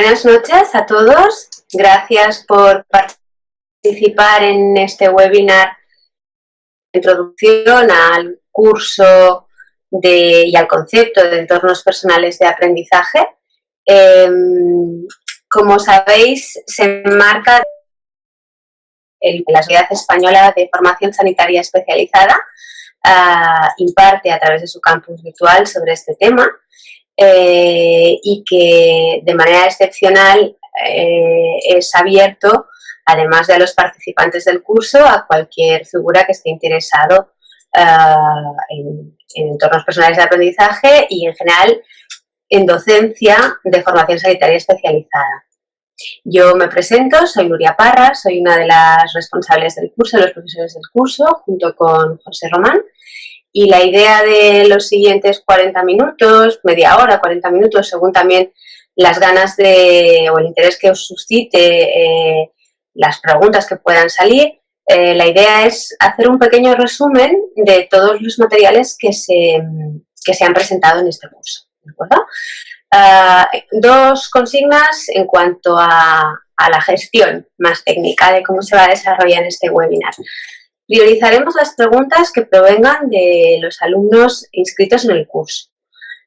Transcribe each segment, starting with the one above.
Buenas noches a todos. Gracias por participar en este webinar de introducción al curso y al concepto de entornos personales de aprendizaje. Como sabéis, se enmarca en la Sociedad Española de Formación Sanitaria Especializada, imparte a través de su campus virtual sobre este tema. Y que de manera excepcional es abierto, además de a los participantes del curso, a cualquier figura que esté interesado en entornos personales de aprendizaje y en general en docencia de formación sanitaria especializada. Yo me presento, soy Nuria Parra, soy una de las responsables del curso, de los profesores del curso, junto con José Román. Y la idea de los siguientes 40 minutos, media hora, 40 minutos, según también las ganas o el interés que os suscite, las preguntas que puedan salir, la idea es hacer un pequeño resumen de todos los materiales que se han presentado en este curso, ¿de acuerdo? Dos consignas en cuanto a la gestión más técnica de cómo se va a desarrollar este webinar. Priorizaremos las preguntas que provengan de los alumnos inscritos en el curso.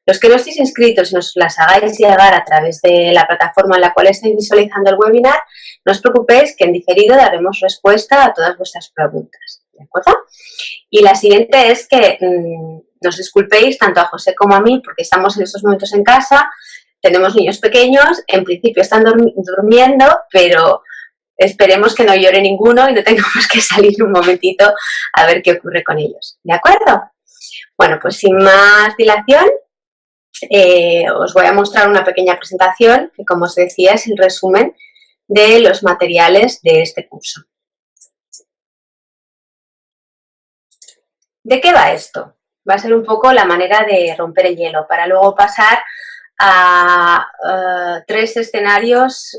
Los que no estéis inscritos y nos las hagáis llegar a través de la plataforma en la cual estáis visualizando el webinar, no os preocupéis que en diferido daremos respuesta a todas vuestras preguntas, ¿de acuerdo? Y la siguiente es que nos disculpéis tanto a José como a mí porque estamos en estos momentos en casa, tenemos niños pequeños, en principio están durmiendo, pero esperemos que no llore ninguno y no tengamos que salir un momentito a ver qué ocurre con ellos, ¿de acuerdo? Bueno, pues sin más dilación, os voy a mostrar una pequeña presentación que, como os decía, es el resumen de los materiales de este curso. ¿De qué va esto? Va a ser un poco la manera de romper el hielo para luego pasar a tres escenarios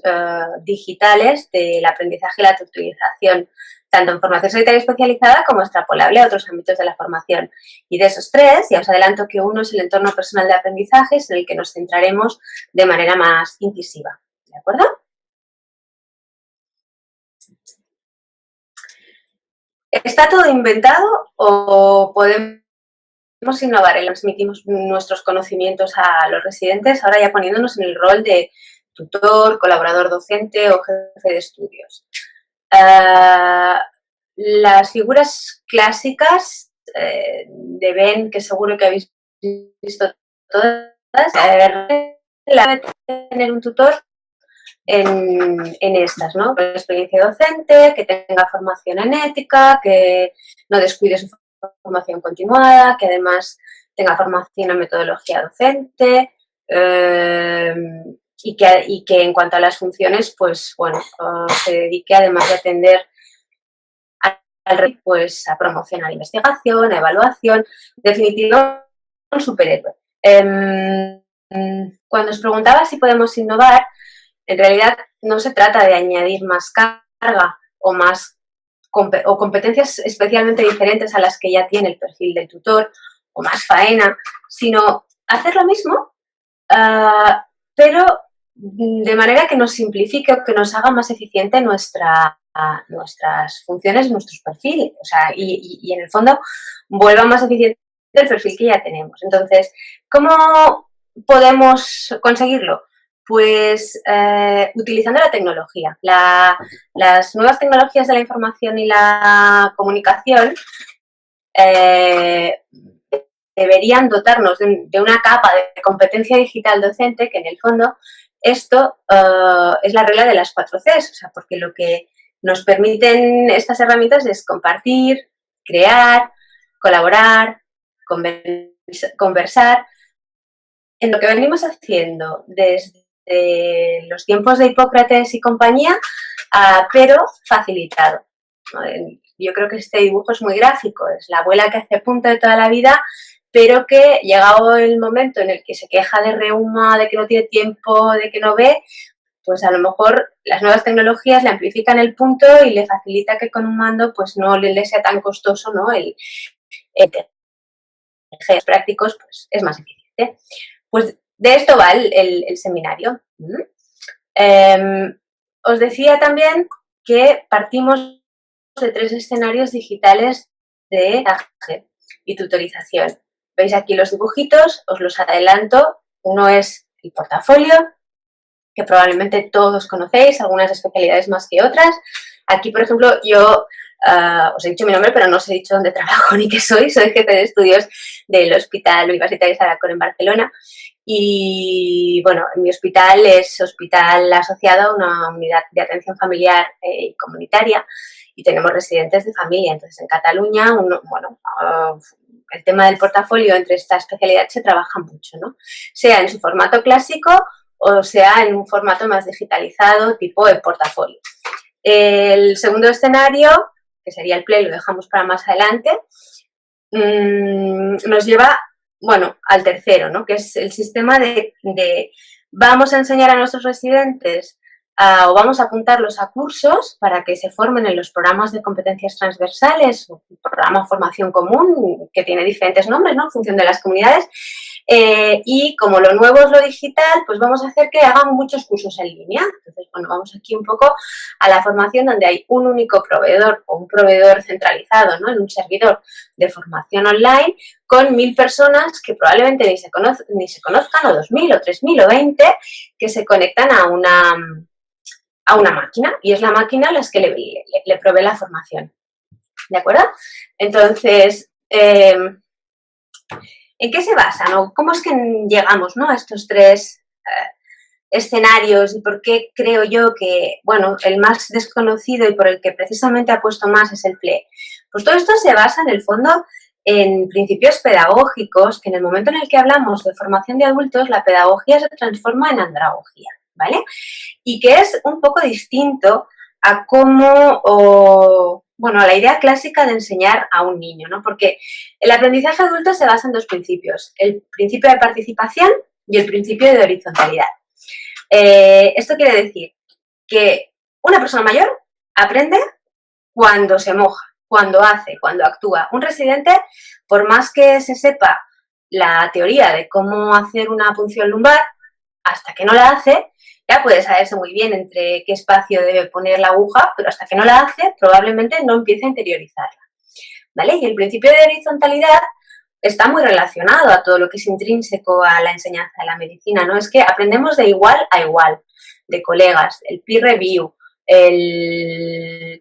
digitales del aprendizaje y la tutorización, tanto en formación sanitaria especializada como extrapolable a otros ámbitos de la formación. Y de esos tres, ya os adelanto que uno es el entorno personal de aprendizaje, en el que nos centraremos de manera más incisiva, ¿de acuerdo? ¿Está todo inventado o podemos innovar en transmitimos nuestros conocimientos a los residentes, ahora ya poniéndonos en el rol de tutor, colaborador docente o jefe de estudios? Las figuras clásicas de Ben, que seguro que habéis visto todas, la de tener un tutor en estas, ¿no? Experiencia docente, que tenga formación en ética, que no descuide su formación continuada, que además tenga formación en metodología docente y que en cuanto a las funciones, pues bueno, se dedique además de atender pues a promocionar investigación, a evaluación, en definitiva, un superhéroe. Cuando os preguntaba si podemos innovar, en realidad no se trata de añadir más carga o competencias especialmente diferentes a las que ya tiene el perfil del tutor o más faena, sino hacer lo mismo, pero de manera que nos simplifique o que nos haga más eficiente nuestras funciones, nuestros perfiles, o sea, y en el fondo vuelva más eficiente el perfil que ya tenemos. Entonces, ¿cómo podemos conseguirlo? Pues utilizando la tecnología. Las nuevas tecnologías de la información y la comunicación deberían dotarnos de una capa de competencia digital docente que en el fondo esto es la regla de las 4 Cs, o sea, porque lo que nos permiten estas herramientas es compartir, crear, colaborar, conversar. En lo que venimos haciendo desde los tiempos de Hipócrates y compañía, pero facilitado. Yo creo que este dibujo es muy gráfico, es la abuela que hace punto de toda la vida, pero que llegado el momento en el que se queja de reuma, de que no tiene tiempo, de que no ve, pues a lo mejor las nuevas tecnologías le amplifican el punto y le facilita que con un mando pues no le sea tan costoso, ¿no? El prácticos pues es más eficiente. Pues de esto va el seminario. Os decía también que partimos de 3 escenarios digitales de aprendizaje y tutorización. Veis aquí los dibujitos, os los adelanto. Uno es el portafolio, que probablemente todos conocéis, algunas especialidades más que otras. Aquí, por ejemplo, yo os he dicho mi nombre, pero no os he dicho dónde trabajo ni qué soy. Soy jefe de estudios del Hospital Universitario Saracón en Barcelona. Y, bueno, mi hospital es hospital asociado a una unidad de atención familiar y comunitaria y tenemos residentes de familia. Entonces, en Cataluña, el tema del portafolio entre esta especialidad se trabaja mucho, ¿no? Sea en su formato clásico o sea en un formato más digitalizado, tipo el portafolio. El segundo escenario, que sería el PLE, lo dejamos para más adelante, nos lleva, bueno, al tercero, ¿no? Que es el sistema de vamos a enseñar a nuestros residentes o vamos a apuntarlos a cursos para que se formen en los programas de competencias transversales o programa de formación común, que tiene diferentes nombres, ¿no? En función de las comunidades. Y como lo nuevo es lo digital, pues vamos a hacer que hagan muchos cursos en línea. Entonces, bueno, vamos aquí un poco a la formación donde hay un único proveedor o un proveedor centralizado, ¿no? En un servidor de formación online con 1000 personas que probablemente ni se conozcan, o 2000 o 3000 o 20, que se conectan a una máquina, y es la máquina la que le provee la formación. ¿De acuerdo? Entonces, ¿en qué se basa, no? ¿Cómo es que llegamos, ¿no?, a estos 3 escenarios y por qué creo yo que, bueno, el más desconocido y por el que precisamente apuesto más es el PLE? Pues todo esto se basa en el fondo en principios pedagógicos, que en el momento en el que hablamos de formación de adultos, la pedagogía se transforma en andragogía, ¿vale? Y que es un poco distinto a cómo, a la idea clásica de enseñar a un niño, ¿no? Porque el aprendizaje adulto se basa en 2 principios, el principio de participación y el principio de horizontalidad. Esto quiere decir que una persona mayor aprende cuando se moja, cuando hace, cuando actúa. Un residente, por más que se sepa la teoría de cómo hacer una punción lumbar, hasta que no la hace, ya puede saberse muy bien entre qué espacio debe poner la aguja, pero hasta que no la hace, probablemente no empiece a interiorizarla, ¿vale? Y el principio de horizontalidad está muy relacionado a todo lo que es intrínseco a la enseñanza de la medicina, ¿no? Es que aprendemos de igual a igual, de colegas, el peer review, el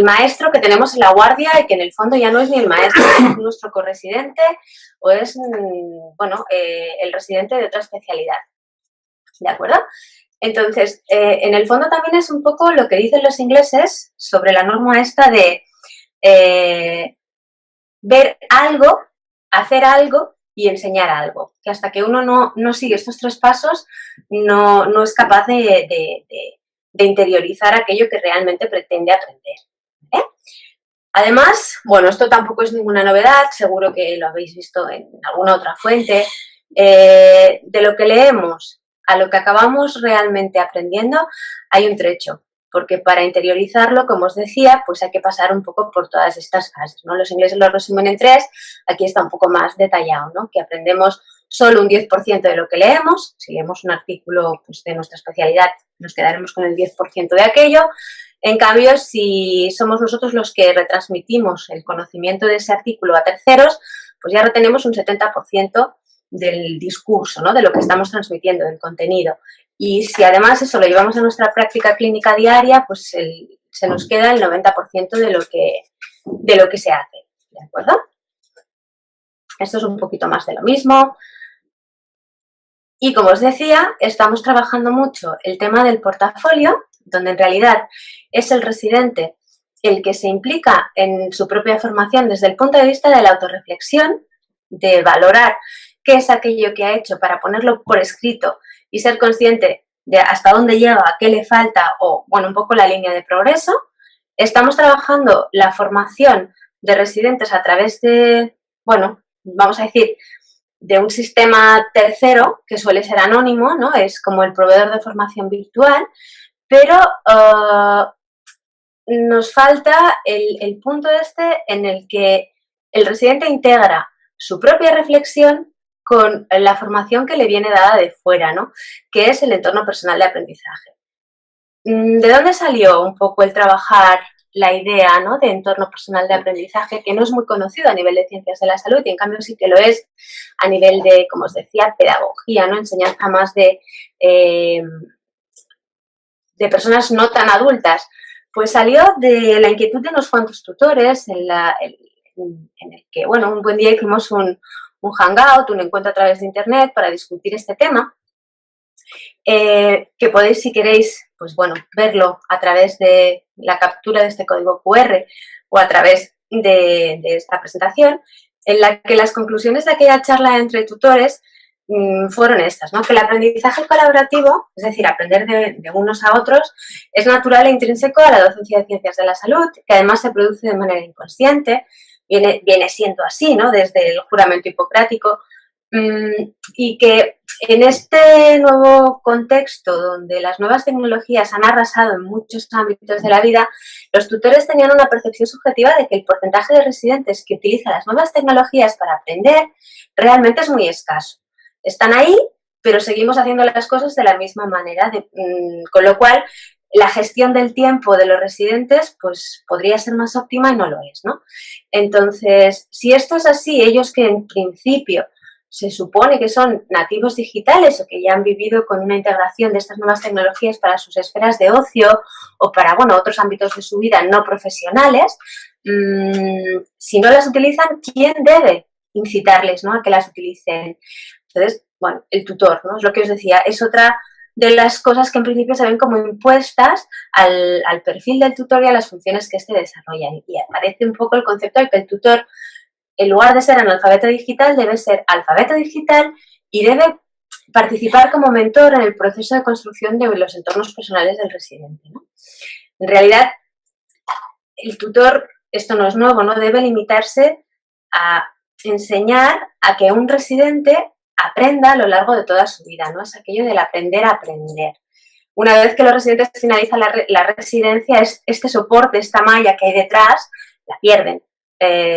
maestro que tenemos en la guardia y que en el fondo ya no es ni el maestro, es nuestro corresidente o es, el residente de otra especialidad. ¿De acuerdo? Entonces, en el fondo también es un poco lo que dicen los ingleses sobre la norma esta de ver algo, hacer algo y enseñar algo. Que hasta que uno no sigue estos 3 pasos, no es capaz de interiorizar aquello que realmente pretende aprender. ¿Eh? Además, bueno, esto tampoco es ninguna novedad, seguro que lo habéis visto en alguna otra fuente. De lo que leemos a lo que acabamos realmente aprendiendo hay un trecho, porque para interiorizarlo, como os decía, pues hay que pasar un poco por todas estas fases, ¿no? Los ingleses lo resumen en 3, aquí está un poco más detallado, ¿no? Que aprendemos solo un 10% de lo que leemos. Si leemos un artículo, pues, de nuestra especialidad, nos quedaremos con el 10% de aquello. En cambio, si somos nosotros los que retransmitimos el conocimiento de ese artículo a terceros, pues ya retenemos un 70% del discurso, ¿no?, de lo que estamos transmitiendo, del contenido. Y si además eso lo llevamos a nuestra práctica clínica diaria, pues se nos queda el 90% de lo que se hace, ¿de acuerdo? Esto es un poquito más de lo mismo. Y como os decía, estamos trabajando mucho el tema del portafolio, donde en realidad es el residente el que se implica en su propia formación desde el punto de vista de la autorreflexión, de valorar qué es aquello que ha hecho para ponerlo por escrito y ser consciente de hasta dónde llega, qué le falta o, bueno, un poco la línea de progreso. Estamos trabajando la formación de residentes a través de, bueno, vamos a decir, de un sistema tercero que suele ser anónimo, ¿no? Es como el proveedor de formación virtual, pero nos falta el punto este en el que el residente integra su propia reflexión con la formación que le viene dada de fuera, ¿no? Que es el entorno personal de aprendizaje. ¿De dónde salió un poco el trabajar la idea, ¿no?, de entorno personal de aprendizaje, que no es muy conocido a nivel de ciencias de la salud y en cambio sí que lo es a nivel de, como os decía, pedagogía, ¿no?, enseñanza más de personas no tan adultas? Pues salió de la inquietud de unos cuantos tutores en el que, bueno, un buen día hicimos un hangout, un encuentro a través de internet para discutir este tema, que podéis, si queréis, pues bueno, verlo a través de la captura de este código QR o a través de esta presentación, en la que las conclusiones de aquella charla entre tutores fueron estas, ¿no? Que el aprendizaje colaborativo, es decir, aprender de unos a otros, es natural e intrínseco a la docencia de ciencias de la salud, que además se produce de manera inconsciente, viene siendo así, ¿no?, desde el juramento hipocrático, y que en este nuevo contexto donde las nuevas tecnologías han arrasado en muchos ámbitos de la vida, los tutores tenían una percepción subjetiva de que el porcentaje de residentes que utiliza las nuevas tecnologías para aprender realmente es muy escaso. Están ahí, pero seguimos haciendo las cosas de la misma manera, con lo cual la gestión del tiempo de los residentes pues podría ser más óptima y no lo es, ¿no? Entonces, si esto es así, ellos que en principio se supone que son nativos digitales o que ya han vivido con una integración de estas nuevas tecnologías para sus esferas de ocio o para, bueno, otros ámbitos de su vida no profesionales, si no las utilizan, ¿quién debe incitarles, ¿no?, a que las utilicen? Entonces, bueno, el tutor, ¿no?, es lo que os decía, es otra de las cosas que en principio se ven como impuestas al perfil del tutor y a las funciones que éste desarrolla. Y aparece un poco el concepto de que el tutor, en lugar de ser analfabeto digital, debe ser alfabeto digital y debe participar como mentor en el proceso de construcción de los entornos personales del residente, ¿no? En realidad, el tutor, esto no es nuevo, no debe limitarse a enseñar a que un residente aprenda a lo largo de toda su vida, ¿no? Es aquello del aprender a aprender. Una vez que los residentes finalizan la residencia, este soporte, esta malla que hay detrás, la pierden.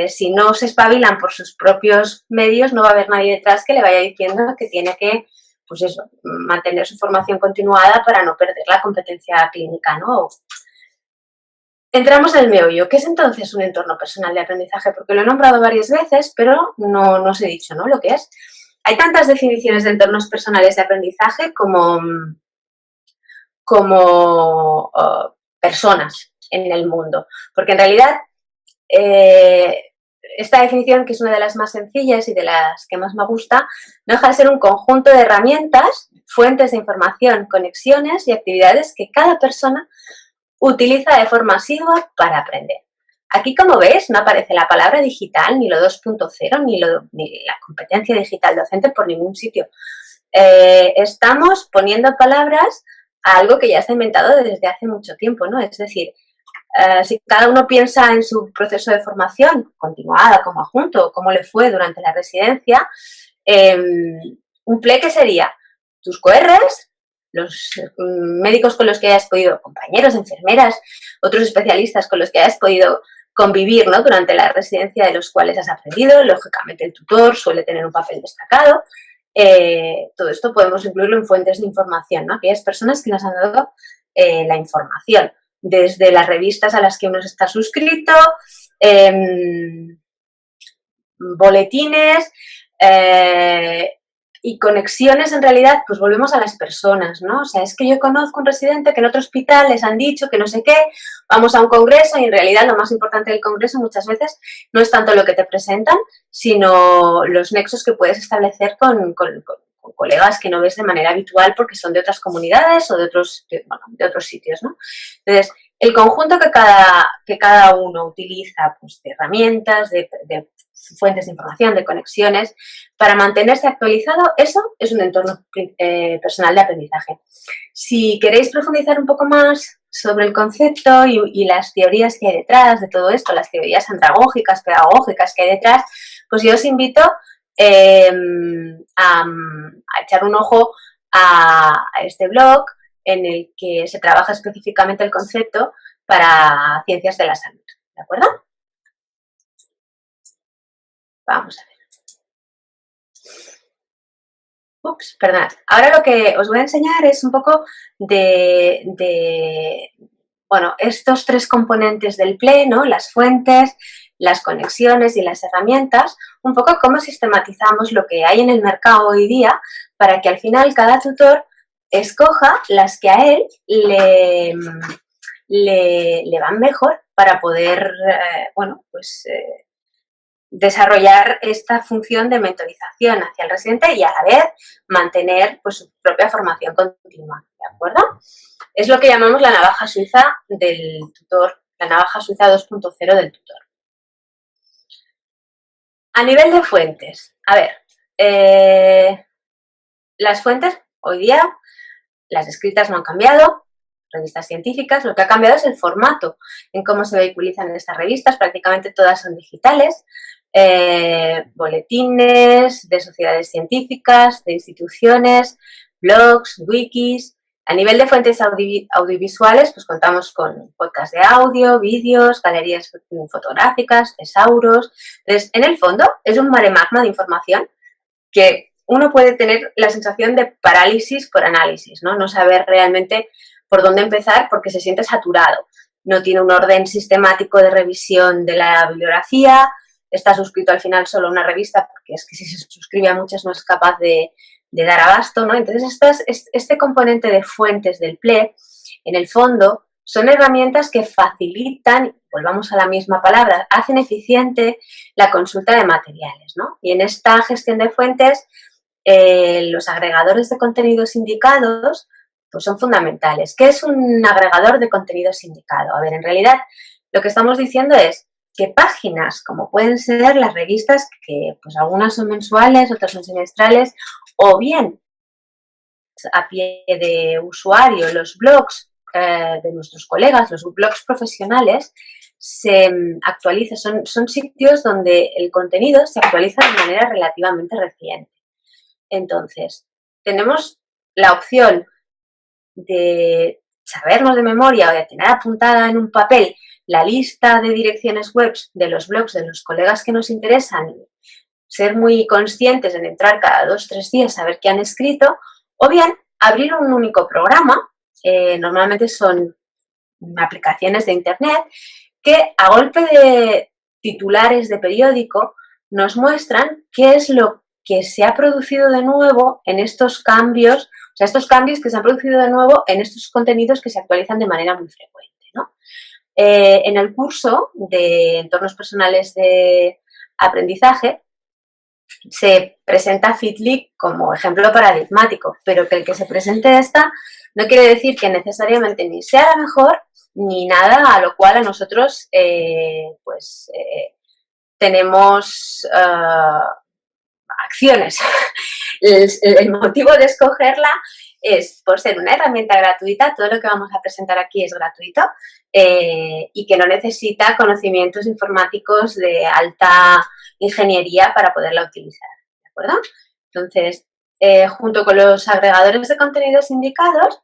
Si no se espabilan por sus propios medios, no va a haber nadie detrás que le vaya diciendo que tiene que, pues eso, mantener su formación continuada para no perder la competencia clínica, ¿no? Entramos en el meollo. ¿Qué es entonces un entorno personal de aprendizaje? Porque lo he nombrado varias veces, pero no os he dicho, ¿no?, lo que es. Hay tantas definiciones de entornos personales de aprendizaje como personas en el mundo. Porque en realidad esta definición, que es una de las más sencillas y de las que más me gusta, no deja de ser un conjunto de herramientas, fuentes de información, conexiones y actividades que cada persona utiliza de forma asidua para aprender. Aquí, como ves, no aparece la palabra digital, ni lo 2.0, ni la competencia digital docente por ningún sitio. Estamos poniendo palabras a algo que ya está inventado desde hace mucho tiempo, ¿no? Es decir, si cada uno piensa en su proceso de formación continuada como adjunto o cómo le fue durante la residencia, un PLE, ¿qué sería? Tus QRs, los médicos con los que hayas podido, compañeros, enfermeras, otros especialistas con los que hayas podido convivir, ¿no?, durante la residencia, de los cuales has aprendido. Lógicamente el tutor suele tener un papel destacado. Todo esto podemos incluirlo en fuentes de información, ¿no?, aquellas personas que nos han dado la información, desde las revistas a las que uno está suscrito, boletines, y conexiones. En realidad, pues volvemos a las personas, ¿no? O sea, es que yo conozco un residente que en otro hospital les han dicho que no sé qué, vamos a un congreso y en realidad lo más importante del congreso muchas veces no es tanto lo que te presentan, sino los nexos que puedes establecer con colegas que no ves de manera habitual porque son de otras comunidades o de otros sitios, ¿no? Entonces, el conjunto que cada uno utiliza, pues, de herramientas, de fuentes de información, de conexiones, para mantenerse actualizado, eso es un entorno personal de aprendizaje. Si queréis profundizar un poco más sobre el concepto y las teorías que hay detrás de todo esto, las teorías andragógicas, pedagógicas que hay detrás, pues yo os invito a echar un ojo a este blog en el que se trabaja específicamente el concepto para ciencias de la salud, ¿de acuerdo? Vamos a ver. Perdonad. Ahora lo que os voy a enseñar es un poco bueno, estos tres componentes del PLE, ¿no? Las fuentes, las conexiones y las herramientas, un poco cómo sistematizamos lo que hay en el mercado hoy día para que al final cada tutor escoja las que a él le van mejor para poder, bueno, pues desarrollar esta función de mentorización hacia el residente y a la vez mantener pues, su propia formación continua, ¿de acuerdo? Es lo que llamamos la navaja suiza del tutor, la navaja suiza 2.0 del tutor. A nivel de fuentes, a ver, las fuentes hoy día, las escritas no han cambiado, revistas científicas, lo que ha cambiado es el formato en cómo se vehiculizan estas revistas, prácticamente todas son digitales, boletines de sociedades científicas, de instituciones, blogs, wikis. A nivel de fuentes audiovisuales, pues contamos con podcast de audio, vídeos, galerías fotográficas, tesauros. Entonces, en el fondo, es un mare magma de información que uno puede tener la sensación de parálisis por análisis, ¿no? No saber realmente por dónde empezar porque se siente saturado. No tiene un orden sistemático de revisión de la bibliografía, está suscrito al final solo a una revista porque es que si se suscribe a muchas no es capaz de dar abasto, ¿no? Entonces, este componente de fuentes del PLE, en el fondo, son herramientas que facilitan, volvamos a la misma palabra, hacen eficiente la consulta de materiales, ¿no? Y en esta gestión de fuentes, los agregadores de contenidos indicados pues son fundamentales. ¿Qué es un agregador de contenidos indicado? A ver, en realidad lo que estamos diciendo es que páginas, como pueden ser las revistas, que pues algunas son mensuales, otras son semestrales, o bien a pie de usuario, los blogs de nuestros colegas, los blogs profesionales, se actualizan, son sitios donde el contenido se actualiza de manera relativamente reciente. Entonces, tenemos la opción de sabernos de memoria o de tener apuntada en un papel la lista de direcciones web de los blogs de los colegas que nos interesan y ser muy conscientes en entrar cada 2 o 3 días a ver qué han escrito, o bien abrir un único programa, normalmente son aplicaciones de internet, que a golpe de titulares de periódico nos muestran qué es lo que se ha producido de nuevo en estos cambios, o sea, estos cambios que se han producido de nuevo en estos contenidos que se actualizan de manera muy frecuente, ¿no? En el curso de entornos personales de aprendizaje se presenta Feedly como ejemplo paradigmático, pero que el que se presente esta no quiere decir que necesariamente ni sea la mejor ni nada a lo cual a nosotros tenemos acciones. El motivo de escogerla es por ser una herramienta gratuita, todo lo que vamos a presentar aquí es gratuito y que no necesita conocimientos informáticos de alta ingeniería para poderla utilizar, ¿de acuerdo? Entonces, junto con los agregadores de contenidos indicados,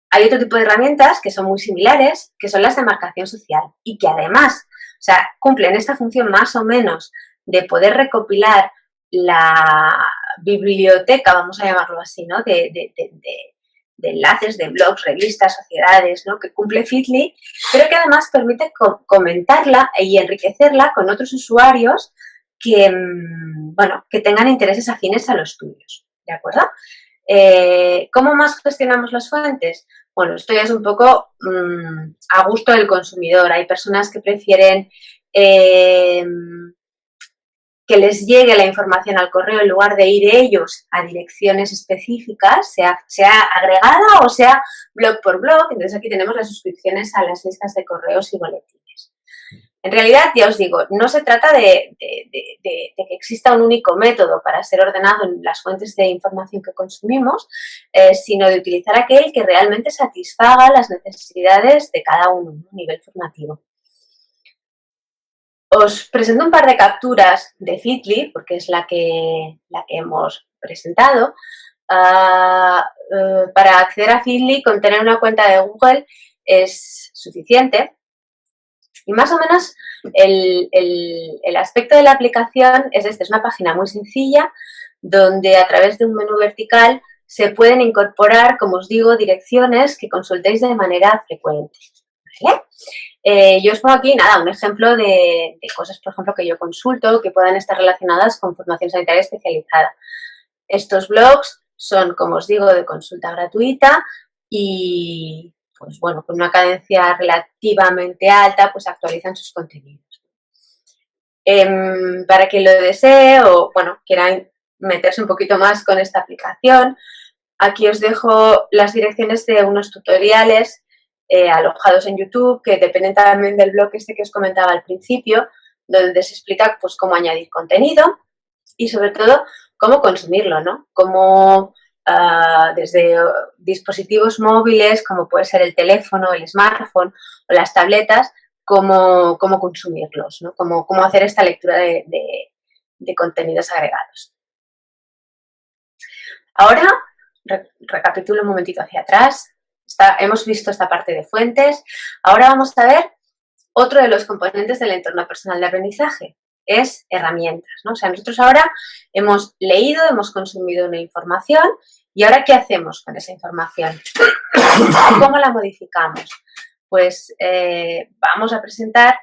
hay otro tipo de herramientas que son muy similares, que son las de marcación social y que además, o sea, cumplen esta función más o menos de poder recopilar la biblioteca, vamos a llamarlo así, ¿no? De enlaces, de blogs, revistas, sociedades, ¿no? Que cumple Feedly, pero que además permite comentarla y enriquecerla con otros usuarios que, bueno, que tengan intereses afines a los tuyos, ¿de acuerdo? ¿Cómo más gestionamos las fuentes? Bueno, esto ya es un poco a gusto del consumidor. Hay personas que prefieren que les llegue la información al correo en lugar de ir ellos a direcciones específicas, sea agregada o sea blog por blog. Entonces aquí tenemos las suscripciones a las listas de correos y boletines. En realidad, ya os digo, no se trata de que exista un único método para ser ordenado en las fuentes de información que consumimos, sino de utilizar aquel que realmente satisfaga las necesidades de cada uno a nivel formativo. Os presento un par de capturas de Feedly, porque es la que hemos presentado. Para acceder a Feedly, con tener una cuenta de Google es suficiente. Y más o menos el aspecto de la aplicación es este, es una página muy sencilla donde a través de un menú vertical se pueden incorporar, como os digo, direcciones que consultéis de manera frecuente. ¿Vale? Yo os pongo aquí, nada, un ejemplo de cosas, por ejemplo, que yo consulto que puedan estar relacionadas con formación sanitaria especializada. Estos blogs son, como os digo, de consulta gratuita y, pues bueno, con una cadencia relativamente alta, pues actualizan sus contenidos. Para quien lo desee o, bueno, quieran meterse un poquito más con esta aplicación, aquí os dejo las direcciones de unos tutoriales alojados en YouTube que dependen también del blog este que os comentaba al principio, donde se explica pues cómo añadir contenido y sobre todo cómo consumirlo, ¿no? Cómo desde dispositivos móviles, como puede ser el teléfono, el smartphone o las tabletas, cómo consumirlos, ¿no? Cómo hacer esta lectura de contenidos agregados. Ahora, recapitulo un momentito hacia atrás. Hemos visto esta parte de fuentes. Ahora vamos a ver otro de los componentes del entorno personal de aprendizaje. Es herramientas, ¿no? O sea, nosotros ahora hemos leído, hemos consumido una información y ahora ¿qué hacemos con esa información? ¿Cómo la modificamos? Pues vamos a presentar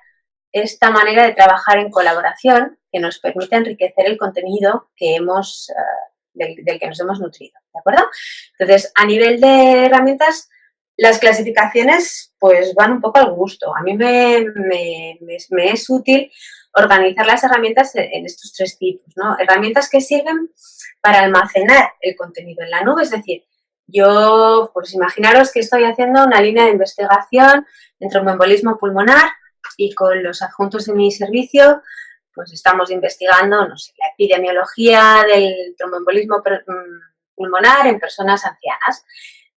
esta manera de trabajar en colaboración que nos permite enriquecer el contenido que del que nos hemos nutrido, ¿de acuerdo? Entonces, a nivel de herramientas, las clasificaciones pues van un poco al gusto. A mí me es útil organizar las herramientas en estos tres tipos, ¿no? Herramientas que sirven para almacenar el contenido en la nube, es decir, yo, pues imaginaros que estoy haciendo una línea de investigación en tromboembolismo pulmonar y con los adjuntos de mi servicio, pues estamos investigando, no sé, la epidemiología del tromboembolismo pulmonar en personas ancianas.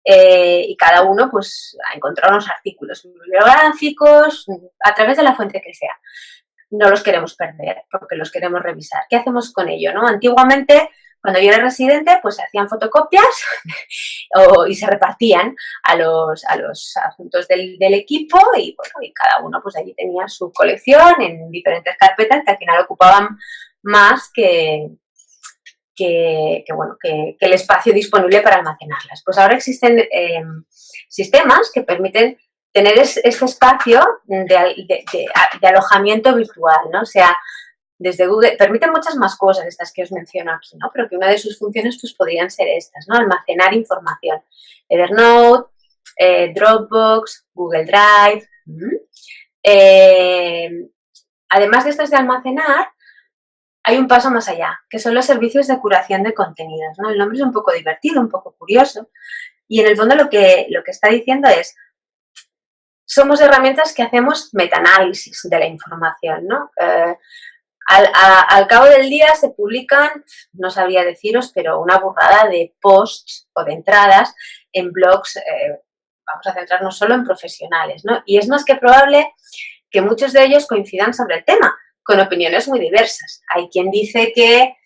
Y cada uno, pues, ha encontrado unos artículos bibliográficos a través de la fuente que sea. No los queremos perder porque los queremos revisar. ¿Qué hacemos con ello, no? Antiguamente, cuando yo era residente, pues se hacían fotocopias y se repartían a los adjuntos del equipo y, bueno, y cada uno pues allí tenía su colección en diferentes carpetas que al final ocupaban más que el espacio disponible para almacenarlas. Pues ahora existen sistemas que permiten tener este espacio de alojamiento virtual, ¿no? O sea, desde Google, permiten muchas más cosas estas que os menciono aquí, ¿no? Pero que una de sus funciones pues podrían ser estas, ¿no? Almacenar información. Evernote, Dropbox, Google Drive. Además de estas de almacenar, hay un paso más allá, que son los servicios de curación de contenidos, ¿no? El nombre es un poco divertido, un poco curioso, y en el fondo lo que está diciendo es, somos herramientas que hacemos metaanálisis de la información, ¿no? Al cabo del día se publican, no sabría deciros, pero una burrada de posts o de entradas en blogs, vamos a centrarnos solo en profesionales, ¿no? Y es más que probable que muchos de ellos coincidan sobre el tema, con opiniones muy diversas. Hay quien dice que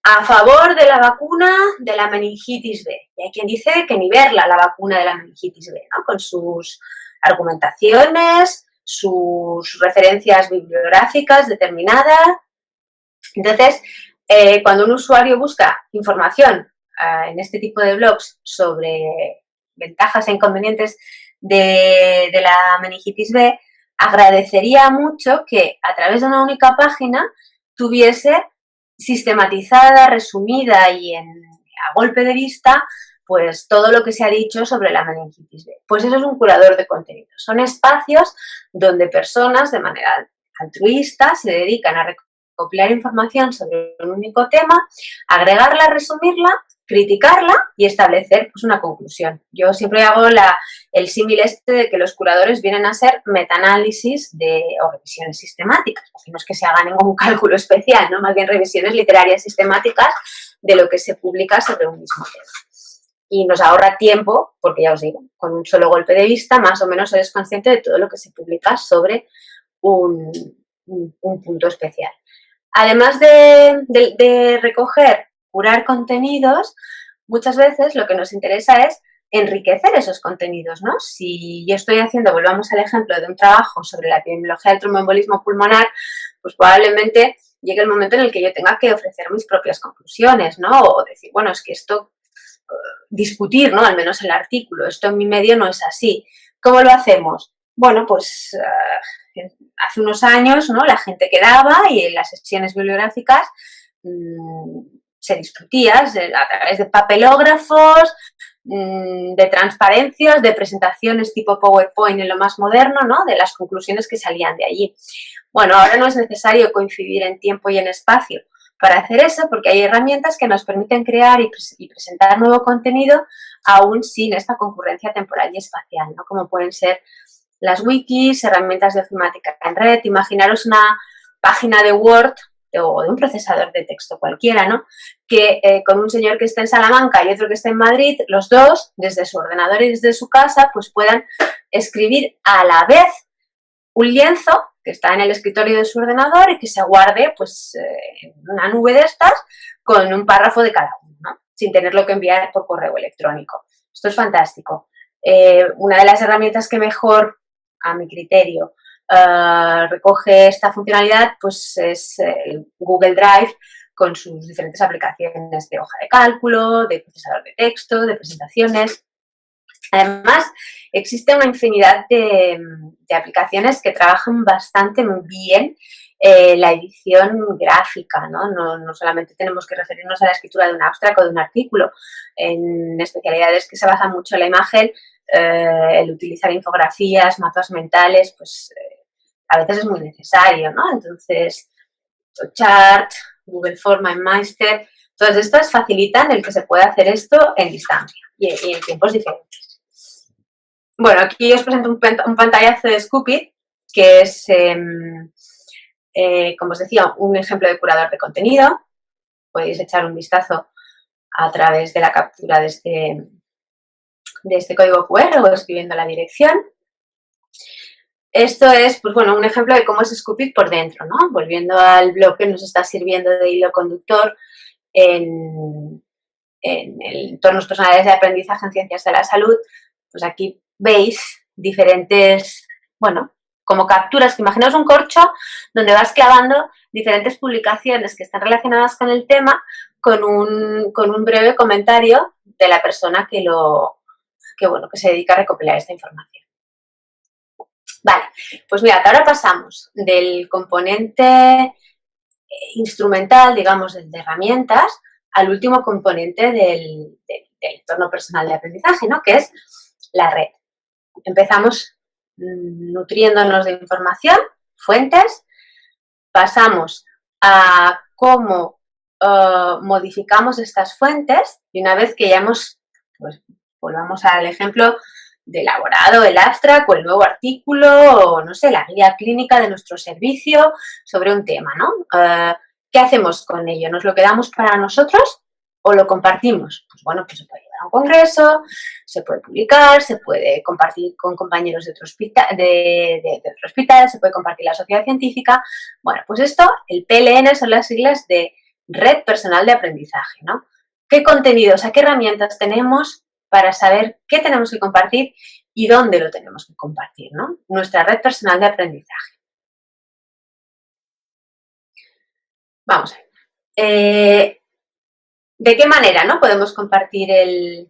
a favor de la vacuna de la meningitis B y hay quien dice que ni verla la vacuna de la meningitis B, ¿no? Con sus argumentaciones, sus referencias bibliográficas determinadas. Entonces, cuando un usuario busca información en este tipo de blogs sobre ventajas e inconvenientes de la meningitis B, agradecería mucho que a través de una única página tuviese sistematizada, resumida y a golpe de vista, pues todo lo que se ha dicho sobre la meningitis B. Pues eso es un curador de contenidos. Son espacios donde personas de manera altruista se dedican a recopilar información sobre un único tema, agregarla, resumirla, criticarla y establecer pues, una conclusión. Yo siempre hago el símil de que los curadores vienen a ser metaanálisis o revisiones sistemáticas, porque no es que se haga ningún cálculo especial, ¿no? Más bien revisiones literarias sistemáticas de lo que se publica sobre un mismo tema. Y nos ahorra tiempo, porque ya os digo, con un solo golpe de vista, más o menos eres consciente de todo lo que se publica sobre un punto especial. Además de recoger, curar contenidos, muchas veces lo que nos interesa es enriquecer esos contenidos, ¿no? Si yo estoy haciendo, volvamos al ejemplo de un trabajo sobre la epidemiología del tromboembolismo pulmonar, pues probablemente llegue el momento en el que yo tenga que ofrecer mis propias conclusiones, ¿no? O decir, bueno, es que esto, discutir, ¿no? Al menos el artículo, esto en mi medio no es así. ¿Cómo lo hacemos? Bueno, pues hace unos años, ¿no? La gente quedaba y en las sesiones bibliográficas se discutía a través de papelógrafos, de transparencias, de presentaciones tipo PowerPoint en lo más moderno, ¿no? De las conclusiones que salían de allí. Bueno, ahora no es necesario coincidir en tiempo y en espacio para hacer eso, porque hay herramientas que nos permiten crear y presentar nuevo contenido aún sin esta concurrencia temporal y espacial, ¿no? Como pueden ser las wikis, herramientas de ofimática en red. Imaginaros una página de Word o de un procesador de texto cualquiera, ¿no? Que con un señor que esté en Salamanca y otro que esté en Madrid, los dos, desde su ordenador y desde su casa, pues puedan escribir a la vez un lienzo que está en el escritorio de su ordenador y que se guarde, pues, en una nube de estas con un párrafo de cada uno, ¿no? Sin tenerlo que enviar por correo electrónico. Esto es fantástico. Una de las herramientas que mejor, a mi criterio, recoge esta funcionalidad, pues es Google Drive con sus diferentes aplicaciones de hoja de cálculo, de procesador de texto, de presentaciones. Además, existe una infinidad de aplicaciones que trabajan bastante bien la edición gráfica, ¿no? No solamente tenemos que referirnos a la escritura de un abstract o de un artículo. En especialidades que se basan mucho en la imagen, el utilizar infografías, mapas mentales, pues a veces es muy necesario, ¿no? Entonces, Chart, Google Form, MindMeister, todas estas facilitan el que se pueda hacer esto en distancia y en tiempos diferentes. Bueno, aquí os presento un pantallazo de Scoop.it, que es, como os decía, un ejemplo de curador de contenido. Podéis echar un vistazo a través de la captura de este código QR o escribiendo la dirección. Esto es, pues bueno, un ejemplo de cómo es Scoop.it por dentro, ¿no? Volviendo al blog que nos está sirviendo de hilo conductor en entornos personales de aprendizaje en ciencias de la salud, pues aquí veis diferentes, bueno, como capturas, que imaginaos un corcho donde vas clavando diferentes publicaciones que están relacionadas con el tema con un breve comentario de la persona que se dedica a recopilar esta información. Vale, pues mirad, ahora pasamos del componente instrumental, digamos, de herramientas, al último componente del entorno personal de aprendizaje, ¿no? Que es la red. Empezamos nutriéndonos de información, fuentes, pasamos a cómo modificamos estas fuentes y una vez que ya hemos, pues volvamos al ejemplo de elaborado el abstract o el nuevo artículo o, no sé, la guía clínica de nuestro servicio sobre un tema, ¿no? ¿Qué hacemos con ello? ¿Nos lo quedamos para nosotros o lo compartimos? Pues bueno, pues se puede llevar a un congreso, se puede publicar, se puede compartir con compañeros de otro hospital, se puede compartir la sociedad científica. Bueno, pues esto, el PLN, son las siglas de Red Personal de Aprendizaje, ¿no? ¿Qué contenidos, a qué herramientas tenemos para saber qué tenemos que compartir y dónde lo tenemos que compartir, ¿no? Nuestra red personal de aprendizaje. Vamos a ver. ¿De qué manera, no, podemos compartir el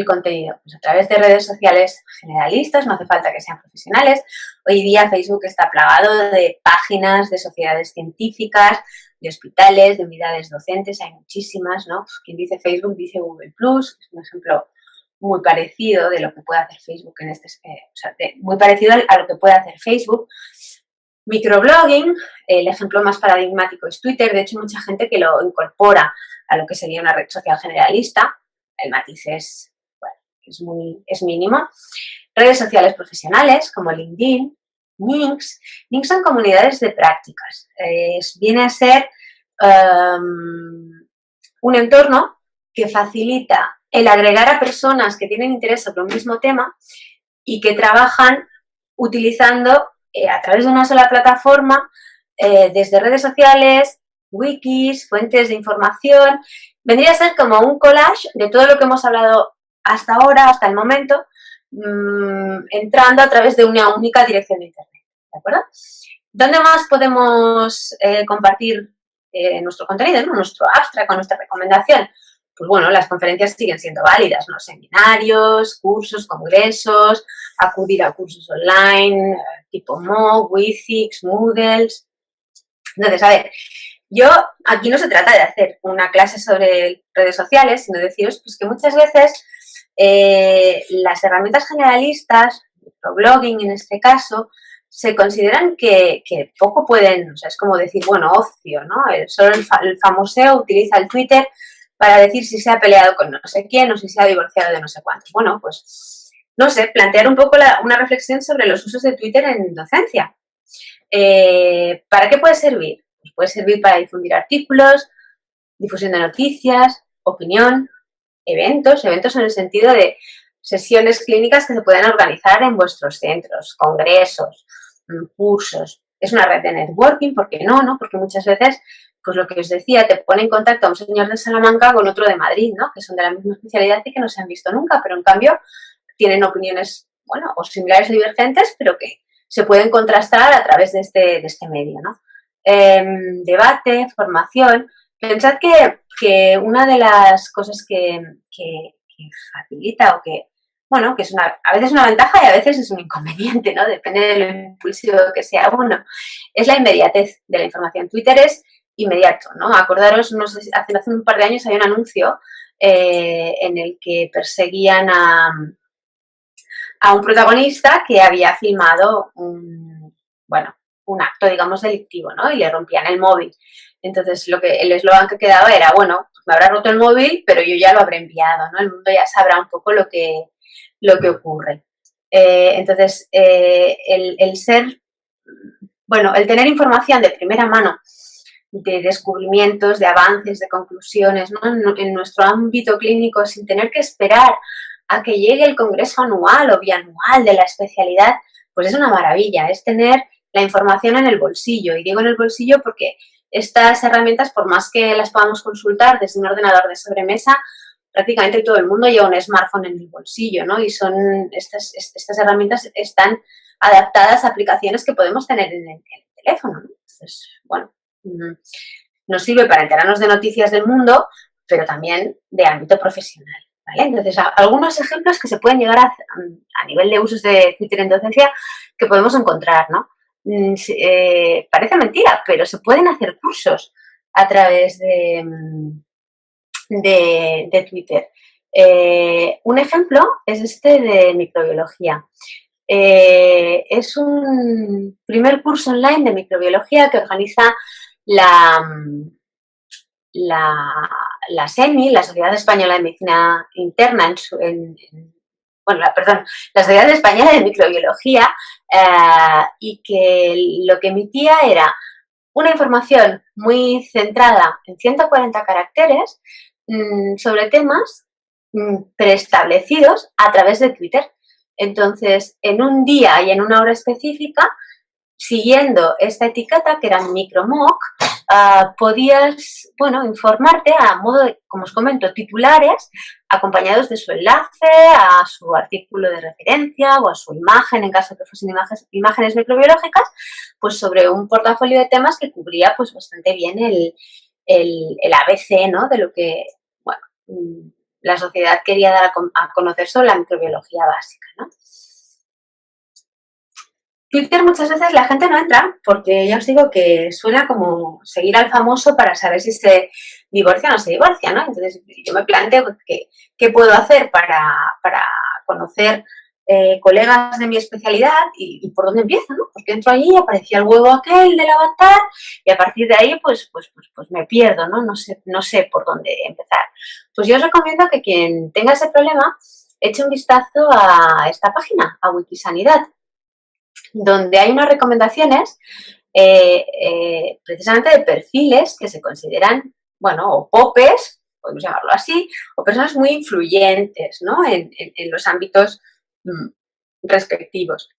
contenido? Pues a través de redes sociales generalistas, no hace falta que sean profesionales. Hoy día Facebook está plagado de páginas de sociedades científicas, de hospitales, de unidades docentes, hay muchísimas, ¿no? Pues quien dice Facebook dice Google+, es un ejemplo muy parecido de lo que puede hacer Facebook en muy parecido a lo que puede hacer Facebook. Microblogging, el ejemplo más paradigmático es Twitter, de hecho hay mucha gente que lo incorpora a lo que sería una red social generalista, el matiz es, bueno, es mínimo. Redes sociales profesionales como LinkedIn, Ninx son comunidades de prácticas, viene a ser un entorno que facilita el agregar a personas que tienen interés sobre un mismo tema y que trabajan utilizando a través de una sola plataforma, desde redes sociales, wikis, fuentes de información. Vendría a ser como un collage de todo lo que hemos hablado hasta ahora, hasta el momento, entrando a través de una única dirección de Internet, ¿de acuerdo? ¿Dónde más podemos compartir nuestro contenido, ¿no? Nuestro abstract, con nuestra recomendación, pues bueno, las conferencias siguen siendo válidas, ¿no? Seminarios, cursos, congresos, acudir a cursos online, tipo MOOC, Wixix, Moodles. Entonces, a ver, yo aquí no se trata de hacer una clase sobre redes sociales, sino deciros pues, que muchas veces las herramientas generalistas, microblogging en este caso, se consideran que poco pueden, o sea, es como decir, bueno, ocio, ¿no? Solo el famoseo utiliza el Twitter para decir si se ha peleado con no sé quién o si se ha divorciado de no sé cuántos. Bueno, pues, no sé, plantear un poco una reflexión sobre los usos de Twitter en docencia. ¿Para qué puede servir? Pues puede servir para difundir artículos, difusión de noticias, opinión, eventos en el sentido de sesiones clínicas que se pueden organizar en vuestros centros, congresos, cursos. Es una red de networking, ¿por qué no? Porque muchas veces, pues lo que os decía, te pone en contacto a un señor de Salamanca con otro de Madrid, ¿no? Que son de la misma especialidad y que no se han visto nunca, pero en cambio tienen opiniones, bueno, o similares o divergentes, pero que se pueden contrastar a través de este medio, ¿no? Debate, formación. Pensad que una de las cosas que facilita o que, bueno, que es a veces una ventaja y a veces es un inconveniente, ¿no? Depende de lo impulsivo que sea uno. Es la inmediatez de la información. Twitter es inmediato, ¿no? Acordaros, no sé, hace un par de años había un anuncio en el que perseguían a un protagonista que había filmado un acto, digamos, delictivo, ¿no? Y le rompían el móvil. Entonces, el eslogan que quedaba era, bueno, me habrá roto el móvil, pero yo ya lo habré enviado, ¿no? El mundo ya sabrá un poco lo que ocurre. Entonces, el tener información de primera mano de descubrimientos, de avances, de conclusiones, ¿no? En nuestro ámbito clínico, sin tener que esperar a que llegue el congreso anual o bianual de la especialidad, pues es una maravilla, es tener la información en el bolsillo. Y digo en el bolsillo porque estas herramientas, por más que las podamos consultar desde un ordenador de sobremesa, prácticamente todo el mundo lleva un smartphone en el bolsillo, ¿no? Y estas herramientas están adaptadas a aplicaciones que podemos tener en el teléfono, ¿no? Entonces, bueno, nos sirve para enterarnos de noticias del mundo, pero también de ámbito profesional, ¿vale? Entonces, algunos ejemplos que se pueden llegar a nivel de usos de Twitter en docencia que podemos encontrar, ¿no? Parece mentira, pero se pueden hacer cursos a través de Twitter. Un ejemplo es este de microbiología. Es un primer curso online de microbiología que organiza la SEMI, la Sociedad Española de Medicina Interna, la Sociedad Española de Microbiología, y que lo que emitía era una información muy centrada en 140 caracteres sobre temas preestablecidos a través de Twitter. Entonces, en un día y en una hora específica, siguiendo esta etiqueta, que era MicroMock, podías, informarte a modo de, como os comento, titulares, acompañados de su enlace a su artículo de referencia o a su imagen, en caso de que fuesen imágenes microbiológicas, pues sobre un portafolio de temas que cubría pues bastante bien el ABC, ¿no? De lo que, la sociedad quería dar a conocer sobre la microbiología básica, ¿no? Twitter muchas veces la gente no entra porque ya os digo que suena como seguir al famoso para saber si se divorcia o no se divorcia, ¿no? Entonces yo me planteo qué puedo hacer para conocer colegas de mi especialidad y por dónde empiezo, ¿no? Porque entro allí, aparecía el huevo aquel del avatar y a partir de ahí pues me pierdo, ¿no? No sé por dónde empezar. Pues yo os recomiendo que quien tenga ese problema eche un vistazo a esta página, a Wikisanidad, donde hay unas recomendaciones precisamente de perfiles que se consideran, o popes, podemos llamarlo así, o personas muy influyentes, ¿no? en los ámbitos respectivos.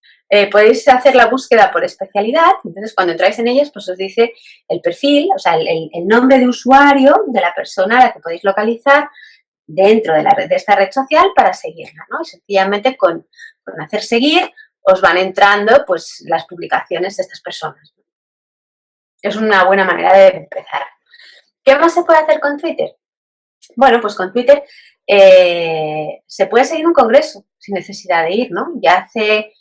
Podéis hacer la búsqueda por especialidad, entonces cuando entráis en ellas, pues os dice el perfil, o sea, el nombre de usuario de la persona a la que podéis localizar dentro de esta red social para seguirla, ¿no? Y sencillamente con hacer seguir os van entrando pues las publicaciones de estas personas. Es una buena manera de empezar. ¿Qué más se puede hacer con Twitter? Bueno, pues con Twitter se puede seguir un congreso sin necesidad de ir, ¿no? Ya hace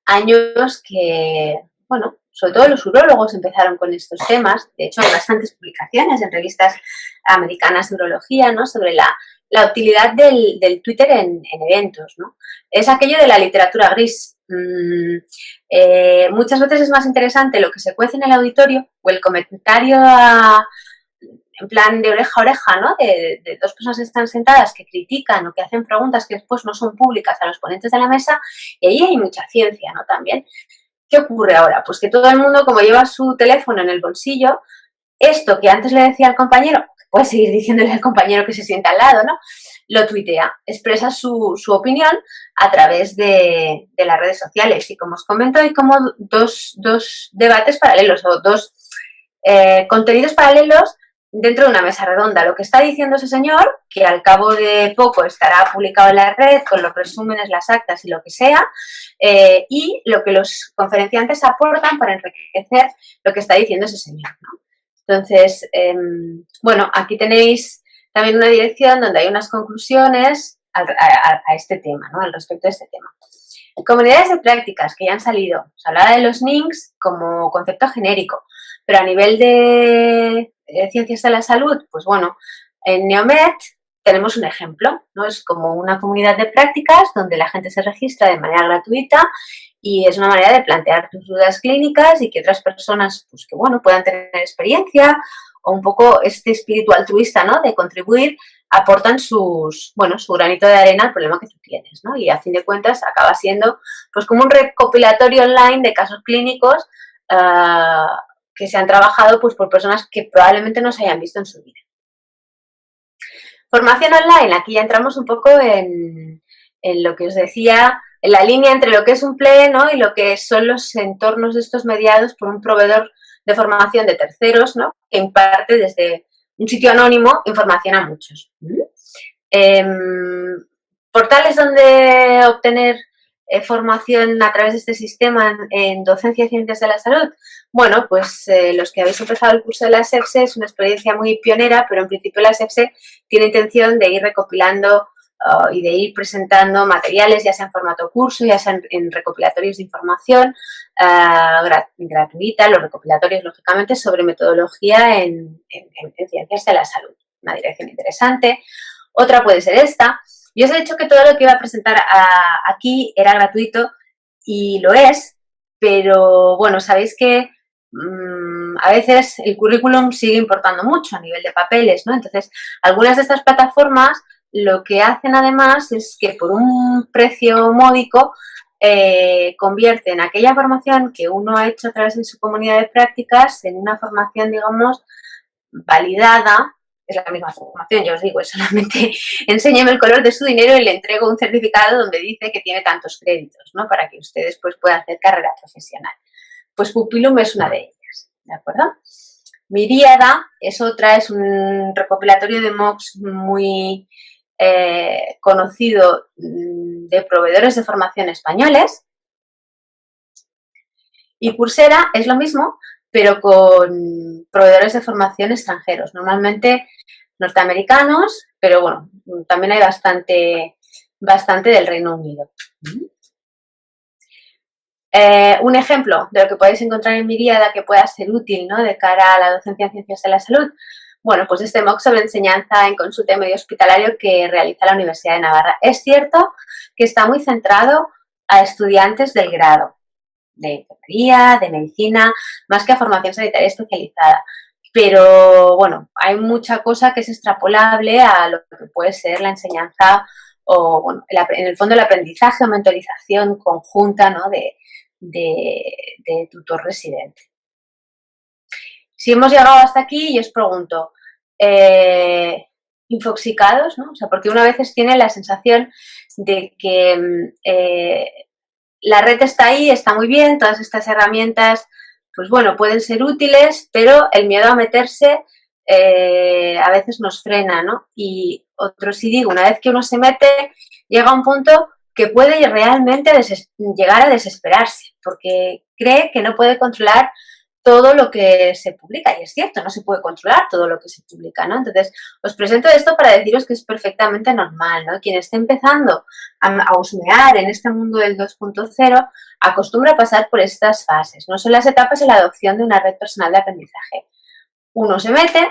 años que, bueno, sobre todo los urólogos empezaron con estos temas. De hecho, hay bastantes publicaciones en revistas americanas de urología, ¿no? Sobre la utilidad del Twitter en eventos, ¿no? Es aquello de la literatura gris. Muchas veces es más interesante lo que se cuece en el auditorio o el comentario en plan de oreja a oreja, ¿no? De dos personas que están sentadas que critican o que hacen preguntas que después no son públicas a los ponentes de la mesa, y ahí hay mucha ciencia, ¿no? También. ¿Qué ocurre ahora? Pues que todo el mundo, como lleva su teléfono en el bolsillo, esto que antes le decía al compañero, puede seguir diciéndole al compañero que se sienta al lado, ¿no? Lo tuitea, expresa su opinión a través de las redes sociales. Y como os comento, hay como dos debates paralelos o dos contenidos paralelos dentro de una mesa redonda. Lo que está diciendo ese señor, que al cabo de poco estará publicado en la red con los resúmenes, las actas y lo que sea, y lo que los conferenciantes aportan para enriquecer lo que está diciendo ese señor, ¿no? Entonces, bueno, aquí tenéis también una dirección donde hay unas conclusiones a este tema, ¿no? Al respecto de este tema. Comunidades de prácticas que ya han salido. Se hablaba de los NINCs como concepto genérico, pero a nivel de ciencias de la salud, pues bueno, en Neomed tenemos un ejemplo, ¿no? Es como una comunidad de prácticas donde la gente se registra de manera gratuita y es una manera de plantear tus dudas clínicas y que otras personas, pues que bueno, puedan tener experiencia o un poco este espíritu altruista, ¿no? De contribuir, aportan su granito de arena al problema que tú tienes, ¿no? Y a fin de cuentas acaba siendo pues como un recopilatorio online de casos clínicos que se han trabajado pues por personas que probablemente no se hayan visto en su vida. Formación online, aquí ya entramos un poco en lo que os decía, en la línea entre lo que es un PLE, ¿no? Y lo que son los entornos de estos mediados por un proveedor de formación de terceros, ¿no? Que imparte desde un sitio anónimo información a muchos. Portales donde obtener formación a través de este sistema en docencia y ciencias de la salud. Bueno, pues los que habéis empezado el curso de la SEPSE es una experiencia muy pionera, pero en principio la SEPSE tiene intención de ir recopilando y de ir presentando materiales, ya sea en formato curso, ya sea en recopilatorios de información gratuita, los recopilatorios, lógicamente, sobre metodología en ciencias de la salud. Una dirección interesante. Otra puede ser esta. Yo os he dicho que todo lo que iba a presentar aquí era gratuito y lo es, pero bueno, sabéis que a veces el currículum sigue importando mucho a nivel de papeles, ¿no? Entonces, algunas de estas plataformas lo que hacen además es que por un precio módico convierten aquella formación que uno ha hecho a través de su comunidad de prácticas en una formación, digamos, validada. Es la misma formación, ya os digo, es solamente enséñeme el color de su dinero y le entrego un certificado donde dice que tiene tantos créditos, ¿no? Para que ustedes pues puedan hacer carrera profesional. Pues Pupilum es una de ellas, ¿de acuerdo? Miríada es otra, es un recopilatorio de MOOCs muy conocido de proveedores de formación españoles. Y Coursera es lo mismo, pero con proveedores de formación extranjeros, normalmente norteamericanos, pero bueno, también hay bastante del Reino Unido. Un ejemplo de lo que podéis encontrar en Miríada que pueda ser útil, ¿no? De cara a la docencia en ciencias de la salud. Bueno, pues este MOOC sobre enseñanza en consulta y medio hospitalario que realiza la Universidad de Navarra. Es cierto que está muy centrado a estudiantes del grado, de enfermería, de medicina, más que a formación sanitaria especializada. Pero, bueno, hay mucha cosa que es extrapolable a lo que puede ser la enseñanza o, bueno, en el fondo el aprendizaje o mentorización conjunta, ¿no? de tutor residente. Si hemos llegado hasta aquí, yo os pregunto, infoxicados, ¿no? O sea, porque uno a veces tiene la sensación de que la red está ahí, está muy bien, todas estas herramientas, pues bueno, pueden ser útiles, pero el miedo a meterse a veces nos frena, ¿no? Y otro sí digo, una vez que uno se mete, llega a un punto que puede realmente llegar a desesperarse, porque cree que no puede controlar todo lo que se publica, y es cierto, no se puede controlar todo lo que se publica, ¿no? Entonces, os presento esto para deciros que es perfectamente normal, ¿no? Quien esté empezando a husmear en este mundo del 2.0 acostumbra a pasar por estas fases, no son las etapas en la adopción de una red personal de aprendizaje. Uno se mete,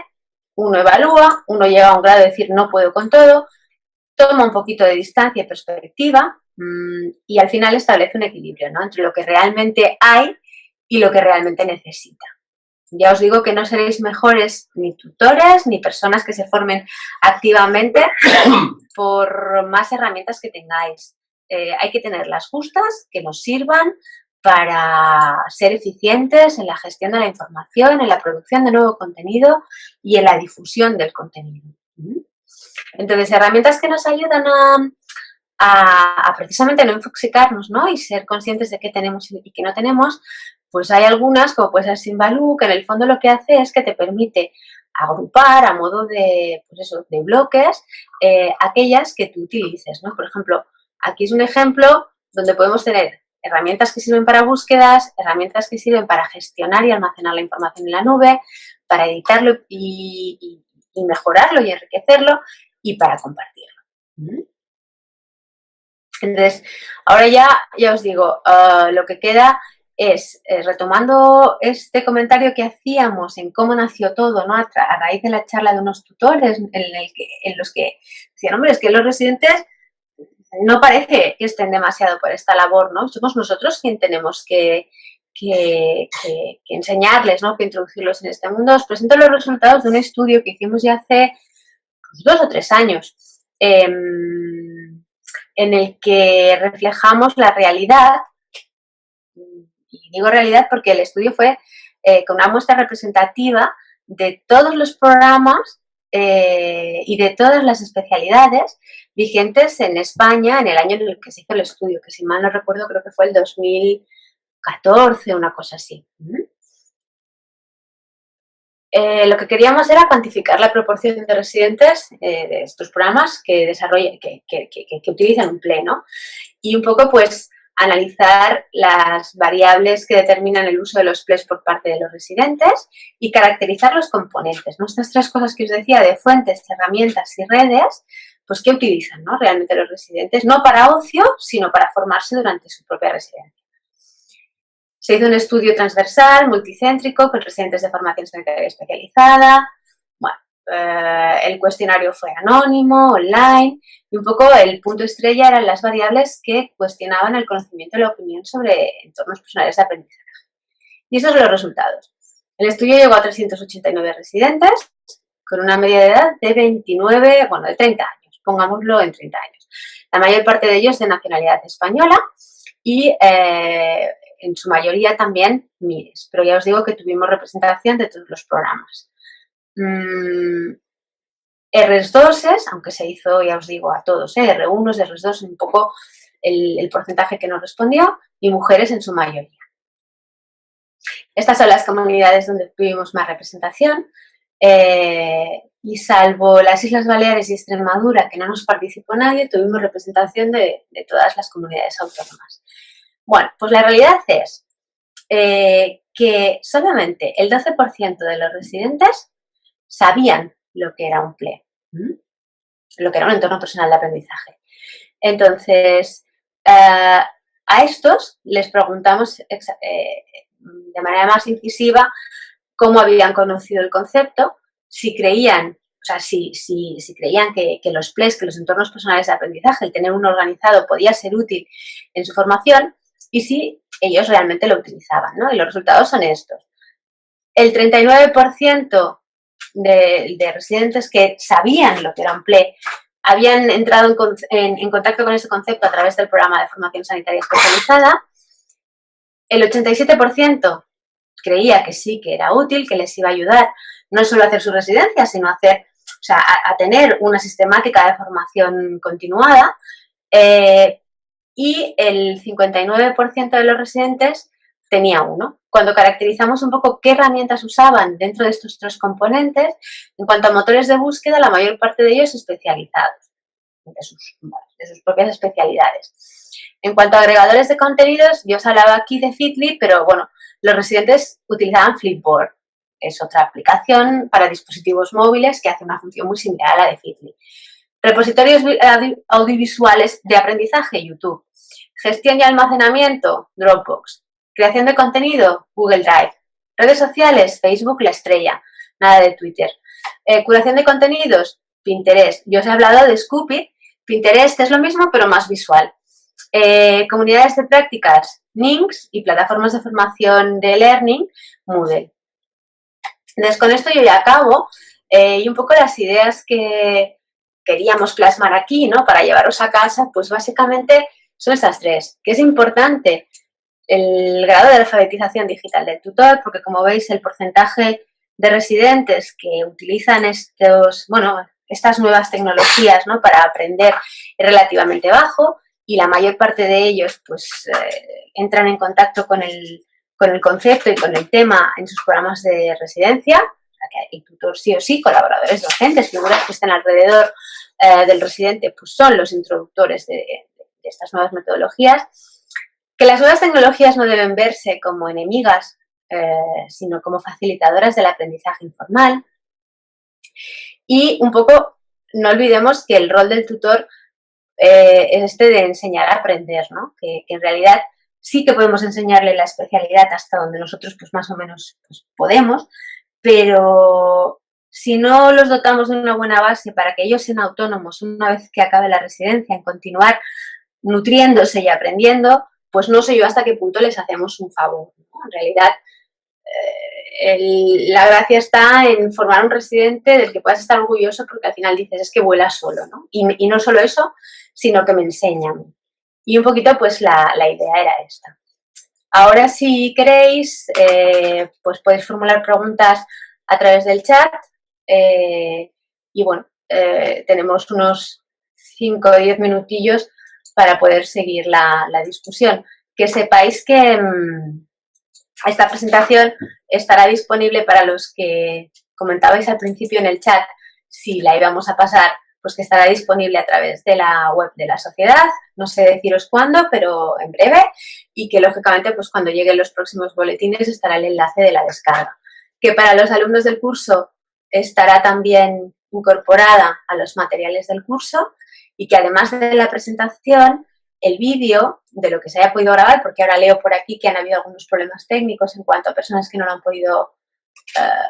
uno evalúa, uno llega a un grado de decir no puedo con todo, toma un poquito de distancia y perspectiva y al final establece un equilibrio, ¿no? Entre lo que realmente hay y lo que realmente necesita. Ya os digo que no seréis mejores ni tutores ni personas que se formen activamente por más herramientas que tengáis. Hay que tenerlas justas, que nos sirvan para ser eficientes en la gestión de la información, en la producción de nuevo contenido y en la difusión del contenido. Entonces, herramientas que nos ayudan a precisamente no infoxicarnos, ¿no? Y ser conscientes de qué tenemos y qué no tenemos, pues hay algunas, como puede ser Simbaloo, que en el fondo lo que hace es que te permite agrupar a modo de, pues eso, de bloques aquellas que tú utilices, ¿no? Por ejemplo, aquí es un ejemplo donde podemos tener herramientas que sirven para búsquedas, herramientas que sirven para gestionar y almacenar la información en la nube, para editarlo y mejorarlo y enriquecerlo y para compartirlo. Entonces, ahora ya os digo, lo que queda es, retomando este comentario que hacíamos en cómo nació todo, ¿no? A raíz de la charla de unos tutores en los que decían, hombre, es que los residentes no parece que estén demasiado por esta labor, ¿no? Somos nosotros quien tenemos que enseñarles, ¿no? Que introducirlos en este mundo. Os presento los resultados de un estudio que hicimos ya hace pues, 2 o 3 años, en el que reflejamos la realidad, y digo realidad porque el estudio fue con una muestra representativa de todos los programas y de todas las especialidades vigentes en España en el año en el que se hizo el estudio, que si mal no recuerdo creo que fue el 2014, una cosa así. Lo que queríamos era cuantificar la proporción de residentes de estos programas que utilizan un PLE, ¿no? Y un poco, pues, analizar las variables que determinan el uso de los PLEs por parte de los residentes y caracterizar los componentes, ¿no? Estas 3 cosas que os decía de fuentes, herramientas y redes, pues, ¿qué utilizan, ¿no? Realmente los residentes, no para ocio, sino para formarse durante su propia residencia. Se hizo un estudio transversal, multicéntrico, con residentes de formación sanitaria especializada. Bueno, el cuestionario fue anónimo, online, y un poco el punto estrella eran las variables que cuestionaban el conocimiento y la opinión sobre entornos personales de aprendizaje. Y esos son los resultados. El estudio llegó a 389 residentes, con una media de edad de 30 años, pongámoslo en 30 años. La mayor parte de ellos de nacionalidad española y en su mayoría también MIRES, pero ya os digo que tuvimos representación de todos los programas. R2, aunque se hizo, ya os digo, a todos, R1, R2, un poco el porcentaje que nos respondió, y mujeres en su mayoría. Estas son las comunidades donde tuvimos más representación, y salvo las Islas Baleares y Extremadura, que no nos participó nadie, tuvimos representación de todas las comunidades autónomas. Bueno, pues la realidad es que solamente el 12% de los residentes sabían lo que era un PLE, lo que era un entorno personal de aprendizaje. Entonces, a estos les preguntamos de manera más incisiva cómo habían conocido el concepto, si creían, o sea, si creían que los PLEs, que los entornos personales de aprendizaje, el tener uno organizado podía ser útil en su formación, y si ellos realmente lo utilizaban, ¿no? Y los resultados son estos. El 39% de residentes que sabían lo que era un PLE habían entrado en contacto con ese concepto a través del programa de formación sanitaria especializada. El 87% creía que sí, que era útil, que les iba a ayudar no solo a hacer su residencia, sino a tener una sistemática de formación continuada. Y el 59% de los residentes tenía uno. Cuando caracterizamos un poco qué herramientas usaban dentro de estos 3 componentes, en cuanto a motores de búsqueda, la mayor parte de ellos especializados. sus propias especialidades. En cuanto a agregadores de contenidos, yo os hablaba aquí de Feedly, pero bueno, los residentes utilizaban Flipboard. Es otra aplicación para dispositivos móviles que hace una función muy similar a la de Feedly. Repositorios audiovisuales de aprendizaje, YouTube. Gestión y almacenamiento, Dropbox. Creación de contenido, Google Drive. Redes sociales, Facebook, la estrella. Nada de Twitter. Curación de contenidos, Pinterest. Yo os he hablado de Scoopy. Pinterest es lo mismo, pero más visual. Comunidades de prácticas, Ninx, y plataformas de formación de learning, Moodle. Entonces, con esto yo ya acabo, y un poco las ideas que queríamos plasmar aquí, ¿no? Para llevaros a casa, pues básicamente son estas tres, que es importante el grado de alfabetización digital del tutor, porque como veis el porcentaje de residentes que utilizan estas nuevas tecnologías, ¿no? Para aprender es relativamente bajo, y la mayor parte de ellos pues entran en contacto con el concepto y con el tema en sus programas de residencia. O sea, que el tutor sí o sí, colaboradores docentes, figuras que estén alrededor del residente, pues son los introductores de estas nuevas metodologías. Que las nuevas tecnologías no deben verse como enemigas, sino como facilitadoras del aprendizaje informal. Y un poco, no olvidemos que el rol del tutor es de enseñar a aprender, ¿no? Que en realidad sí que podemos enseñarle la especialidad hasta donde nosotros pues más o menos pues, podemos, pero si no los dotamos de una buena base para que ellos sean autónomos una vez que acabe la residencia, en continuar nutriéndose y aprendiendo, pues no sé yo hasta qué punto les hacemos un favor, ¿no? En realidad, la gracia está en formar un residente del que puedas estar orgulloso porque al final dices, es que vuela solo, ¿no? Y no solo eso, sino que me enseña a mí. Y un poquito, pues, la idea era esta. Ahora, si queréis, pues podéis formular preguntas a través del chat. Y bueno, tenemos unos 5 o 10 minutillos para poder seguir la discusión. Que sepáis que esta presentación estará disponible para los que comentabais al principio en el chat, si la íbamos a pasar, pues que estará disponible a través de la web de la sociedad, no sé deciros cuándo, pero en breve, y que lógicamente pues cuando lleguen los próximos boletines estará el enlace de la descarga. Que para los alumnos del curso estará también incorporada a los materiales del curso y que además de la presentación, el vídeo de lo que se haya podido grabar, porque ahora leo por aquí que han habido algunos problemas técnicos en cuanto a personas que no lo han podido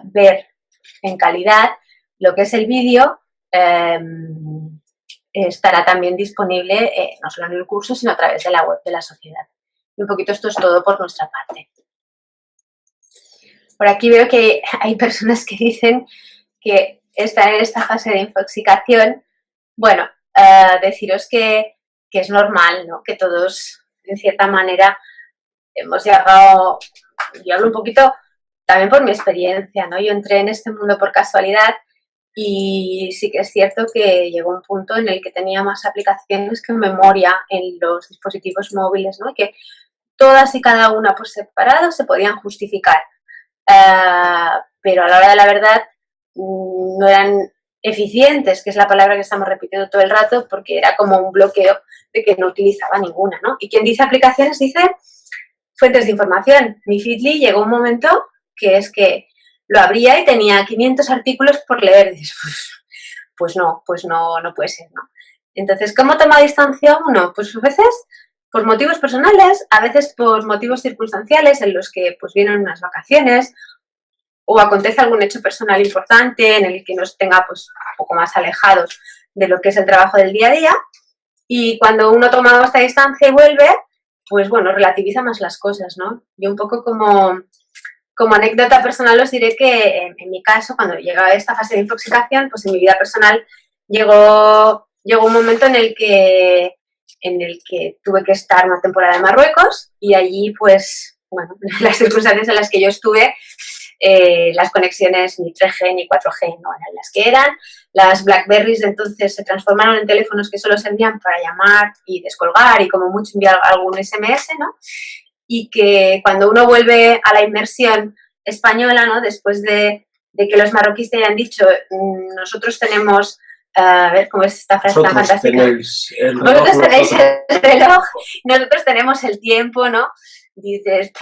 ver en calidad, lo que es el vídeo estará también disponible no solo en el curso, sino a través de la web de la sociedad. Y un poquito esto es todo por nuestra parte. Por aquí veo que hay personas que dicen que están en esta fase de infoxicación. Bueno, deciros que es normal, ¿no? Que todos, en cierta manera, hemos llegado, yo hablo un poquito también por mi experiencia, ¿no? Yo entré en este mundo por casualidad y sí que es cierto que llegó un punto en el que tenía más aplicaciones que memoria en los dispositivos móviles, ¿no? Y que todas y cada una por separado se podían justificar, pero a la hora de la verdad no eran eficientes, que es la palabra que estamos repitiendo todo el rato, porque era como un bloqueo de que no utilizaba ninguna, ¿no? Y quien dice aplicaciones dice fuentes de información. Mi Feedly llegó un momento que es que lo abría y tenía 500 artículos por leer. Y dices, pues no puede ser, ¿no? Entonces, ¿cómo toma distancia uno? Pues a veces por motivos personales, a veces por motivos circunstanciales en los que pues vienen unas vacaciones o acontece algún hecho personal importante en el que nos tenga pues un poco más alejados de lo que es el trabajo del día a día, y cuando uno toma esta distancia y vuelve, pues bueno, relativiza más las cosas, ¿no? Yo un poco como anécdota personal os diré que en mi caso, cuando llegaba esta fase de infoxicación, pues en mi vida personal llegó un momento en el que tuve que estar una temporada en Marruecos y allí pues, bueno, las circunstancias en las que yo estuve, las conexiones ni 3G ni 4G no eran las que eran, las Blackberries de entonces se transformaron en teléfonos que solo servían para llamar y descolgar y como mucho enviar algún SMS, ¿no? Y que cuando uno vuelve a la inmersión española, ¿no? Después de que los marroquíes te hayan dicho, nosotros tenemos A ver, ¿cómo es esta frase tan fantástica? Tenéis el reloj, vosotros tenéis el reloj, nosotros tenemos el tiempo, ¿no? Dices,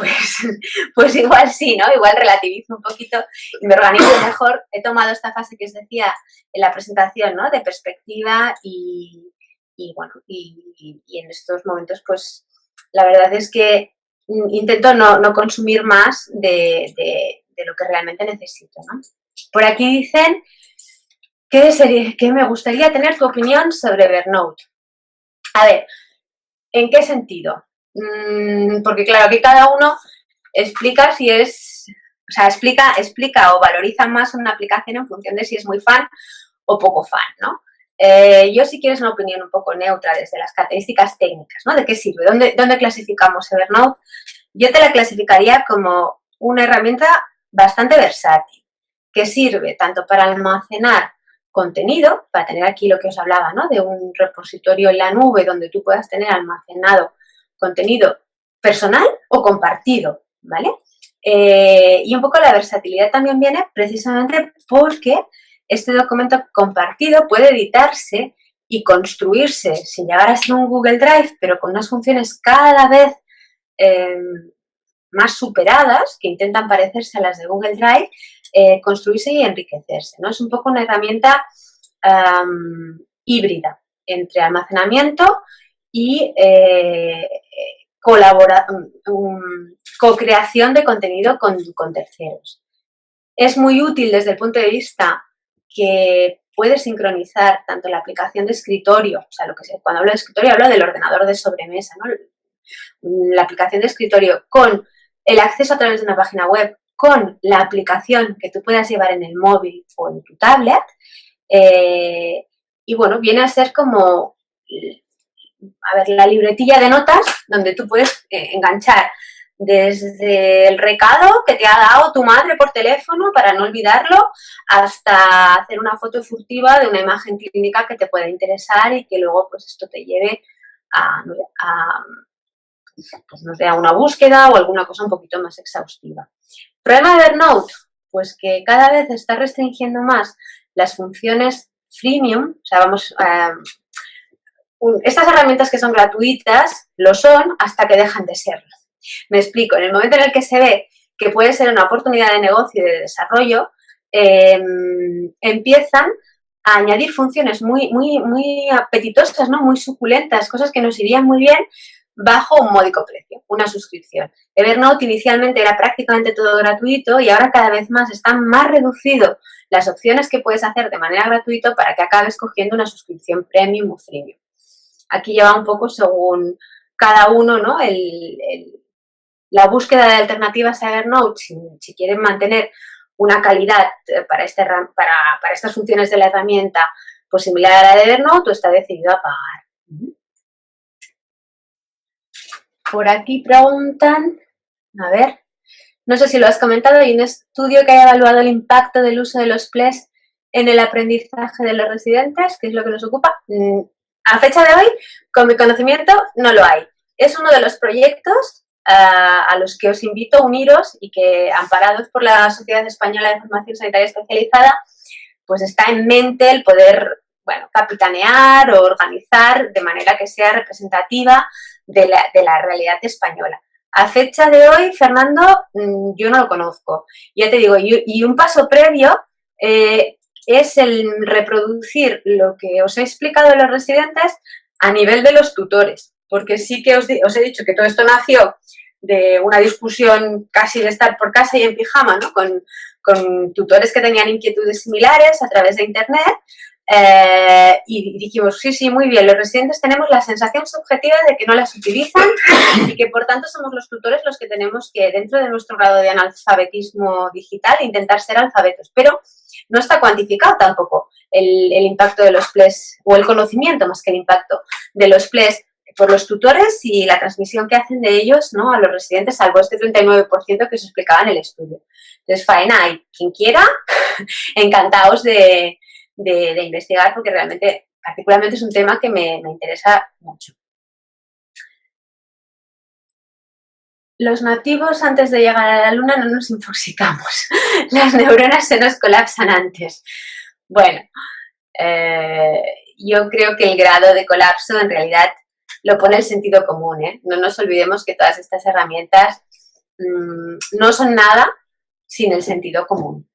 pues igual sí, ¿no? Igual relativizo un poquito y me organizo mejor. He tomado esta fase que os decía en la presentación, ¿no? De perspectiva y bueno, y en estos momentos, pues, la verdad es que intento no consumir más de lo que realmente necesito, ¿no? Por aquí dicen que me gustaría tener tu opinión sobre Evernote. A ver, ¿en qué sentido? Porque claro, aquí cada uno explica si es, o sea, explica o valoriza más una aplicación en función de si es muy fan o poco fan, ¿no? Yo si quieres una opinión un poco neutra desde las características técnicas, ¿no? ¿De qué sirve? ¿Dónde clasificamos Evernote? Yo te la clasificaría como una herramienta bastante versátil, que sirve tanto para almacenar contenido, para tener aquí lo que os hablaba, ¿no? De un repositorio en la nube donde tú puedas tener almacenado contenido personal o compartido, ¿vale? Y un poco la versatilidad también viene precisamente porque este documento compartido puede editarse y construirse sin llegar a ser un Google Drive, pero con unas funciones cada vez más superadas, que intentan parecerse a las de Google Drive, construirse y enriquecerse, ¿no? Es un poco una herramienta híbrida entre almacenamiento y co-creación de contenido con terceros. Es muy útil desde el punto de vista que puede sincronizar tanto la aplicación de escritorio, o sea, cuando hablo de escritorio hablo del ordenador de sobremesa, ¿no? La aplicación de escritorio con el acceso a través de una página web, con la aplicación que tú puedas llevar en el móvil o en tu tablet. Y bueno, viene a ser como, a ver, la libretilla de notas donde tú puedes enganchar desde el recado que te ha dado tu madre por teléfono para no olvidarlo, hasta hacer una foto furtiva de una imagen clínica que te pueda interesar y que luego pues esto te lleve pues, no sé, a una búsqueda o alguna cosa un poquito más exhaustiva. ¿Problema de Evernote? Pues que cada vez está restringiendo más las funciones freemium, o sea, estas herramientas que son gratuitas lo son hasta que dejan de serlo. Me explico, en el momento en el que se ve que puede ser una oportunidad de negocio y de desarrollo, empiezan a añadir funciones muy apetitosas, ¿no? Muy suculentas, cosas que nos irían muy bien bajo un módico precio, una suscripción. Evernote inicialmente era prácticamente todo gratuito y ahora cada vez más está más reducido las opciones que puedes hacer de manera gratuita para que acabes cogiendo una suscripción premium o freemium. Aquí lleva un poco según cada uno, ¿no? La búsqueda de alternativas a Evernote, si quieren mantener una calidad para estas funciones de la herramienta pues similar a la de Evernote, o está decidido a pagar. Por aquí preguntan, a ver, no sé si lo has comentado, hay un estudio que haya evaluado el impacto del uso de los PLES en el aprendizaje de los residentes, que es lo que nos ocupa. A fecha de hoy, con mi conocimiento, no lo hay. Es uno de los proyectos a los que os invito a uniros y que, amparados por la Sociedad Española de Formación Sanitaria Especializada, pues está en mente el poder, bueno, capitanear o organizar de manera que sea representativa de la realidad española. A fecha de hoy, Fernando, yo no lo conozco. Ya te digo, y un paso previo es el reproducir lo que os he explicado de los residentes a nivel de los tutores, porque sí que os he dicho que todo esto nació de una discusión casi de estar por casa y en pijama, ¿no? Con tutores que tenían inquietudes similares a través de Internet. Y dijimos, sí, muy bien, los residentes tenemos la sensación subjetiva de que no las utilizan y que por tanto somos los tutores los que tenemos que, dentro de nuestro grado de analfabetismo digital, intentar ser alfabetos, pero no está cuantificado tampoco el impacto de los PLES, o el conocimiento más que el impacto de los PLES por los tutores y la transmisión que hacen de ellos, ¿no? A los residentes, salvo este 39% que se explicaba en el estudio. Entonces, faena, y quien quiera, encantados de investigar, porque realmente, particularmente, es un tema que me interesa mucho. Los nativos, antes de llegar a la luna, no nos infoxicamos. Las neuronas se nos colapsan antes. Bueno, yo creo que el grado de colapso en realidad lo pone el sentido común, ¿eh? No nos olvidemos que todas estas herramientas no son nada sin el sentido común.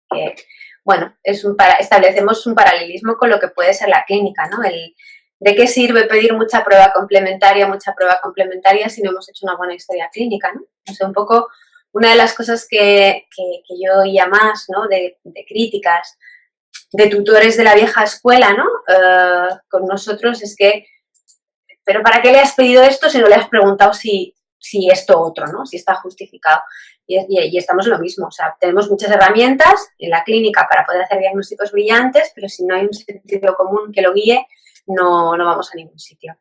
Que, bueno, establecemos un paralelismo con lo que puede ser la clínica, ¿no? ¿De qué sirve pedir mucha prueba complementaria si no hemos hecho una buena historia clínica, ¿no? O sea, un poco una de las cosas que yo oía más, ¿no? De críticas, de tutores de la vieja escuela, ¿no? Con nosotros es que, ¿pero para qué le has pedido esto si no le has preguntado si esto otro, ¿no? Si está justificado? Y estamos en lo mismo, o sea, tenemos muchas herramientas en la clínica para poder hacer diagnósticos brillantes, pero si no hay un sentido común que lo guíe, no vamos a ningún sitio.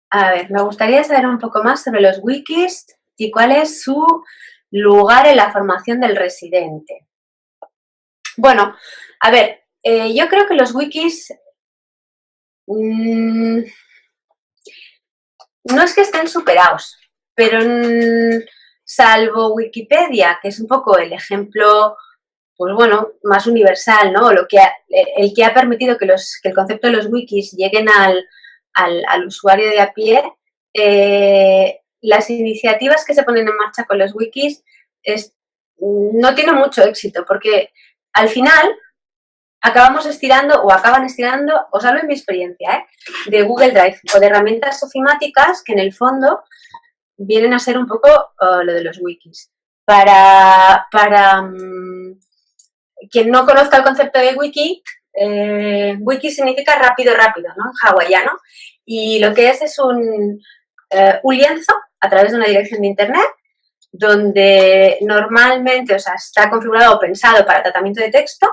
A ver, me gustaría saber un poco más sobre los wikis y cuál es su lugar en la formación del residente. Bueno, a ver, yo creo que los wikis no es que estén superados, pero salvo Wikipedia, que es un poco el ejemplo, pues bueno, más universal, ¿no? El que ha permitido que el concepto de los wikis lleguen al usuario de a pie, las iniciativas que se ponen en marcha con los wikis no tienen mucho éxito, porque al final acaban estirando, os hablo en mi experiencia, de Google Drive o de herramientas ofimáticas que en el fondo vienen a ser un poco lo de los wikis. Para quien no conozca el concepto de wiki, wiki significa rápido, ¿no? En hawaiano. Y lo que es un lienzo a través de una dirección de internet donde normalmente, o sea, está configurado o pensado para tratamiento de texto,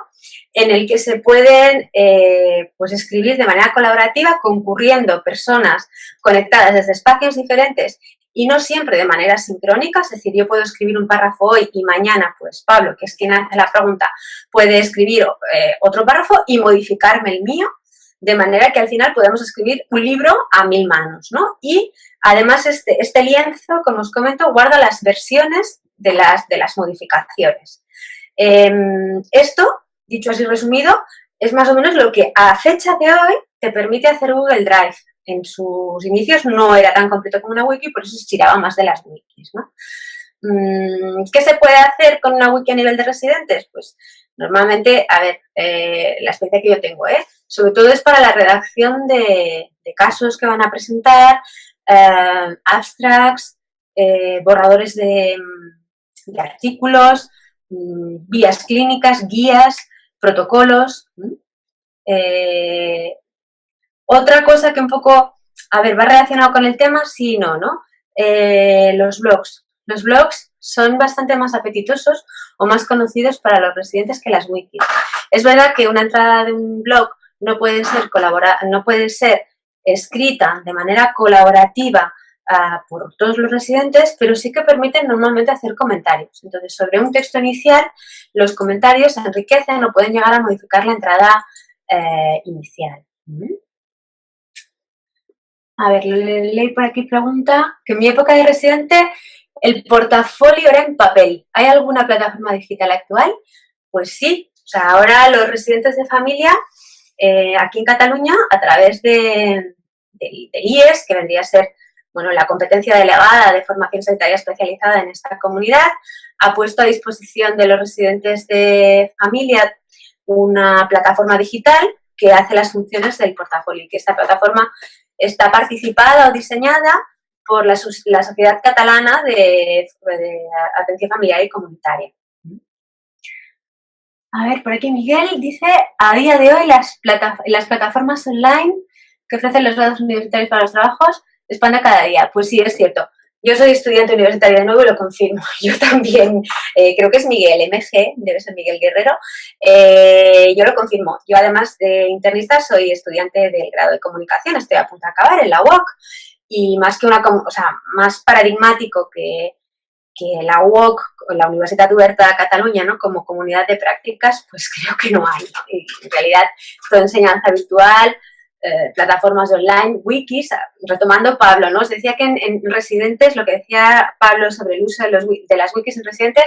en el que se pueden pues escribir de manera colaborativa concurriendo personas conectadas desde espacios diferentes y no siempre de manera sincrónica, es decir, yo puedo escribir un párrafo hoy y mañana, pues Pablo, que es quien hace la pregunta, puede escribir otro párrafo y modificarme el mío, de manera que al final podemos escribir un libro a 1000 manos, ¿no? Y además este lienzo, como os comento, guarda las versiones de las modificaciones. Esto, dicho así resumido, es más o menos lo que a fecha de hoy te permite hacer Google Drive. En sus inicios no era tan completo como una wiki, por eso se tiraba más de las wikis, ¿no? ¿Qué se puede hacer con una wiki a nivel de residentes? Pues normalmente, a ver, la experiencia que yo tengo, sobre todo es para la redacción de casos que van a presentar, abstracts, borradores de artículos, vías clínicas, guías, protocolos. Otra cosa que un poco, a ver, va relacionado con el tema, sí y no, ¿no? Los blogs. Los blogs son bastante más apetitosos o más conocidos para los residentes que las wikis. Es verdad que una entrada de un blog no puede ser escrita de manera colaborativa por todos los residentes, pero sí que permiten normalmente hacer comentarios. Entonces, sobre un texto inicial, los comentarios enriquecen o pueden llegar a modificar la entrada inicial. A ver, leí por aquí pregunta que en mi época de residente el portafolio era en papel. ¿Hay alguna plataforma digital actual? Pues sí. O sea, ahora los residentes de familia aquí en Cataluña, a través del IES, que vendría a ser, bueno, la competencia delegada de formación sanitaria especializada en esta comunidad, ha puesto a disposición de los residentes de familia una plataforma digital que hace las funciones del portafolio y que esta plataforma está participada o diseñada por la Sociedad Catalana de Atención Familiar y Comunitaria. A ver, por aquí Miguel dice, a día de hoy las plataformas online que ofrecen los grados universitarios para los trabajos expanden cada día. Pues sí, es cierto. Yo soy estudiante universitaria de nuevo y lo confirmo. Yo también, creo que es Miguel MG, debe ser Miguel Guerrero. Yo lo confirmo. Yo, además de internista, soy estudiante del grado de comunicación. Estoy a punto de acabar en la UOC. Y más que más paradigmático que la UOC, la Universitat Oberta de Cataluña, ¿no? Como comunidad de prácticas, pues creo que no hay, ¿no? Y en realidad, toda enseñanza virtual, plataformas online, wikis, retomando Pablo, ¿no? Os decía que en residentes, lo que decía Pablo sobre el uso de las wikis en residentes,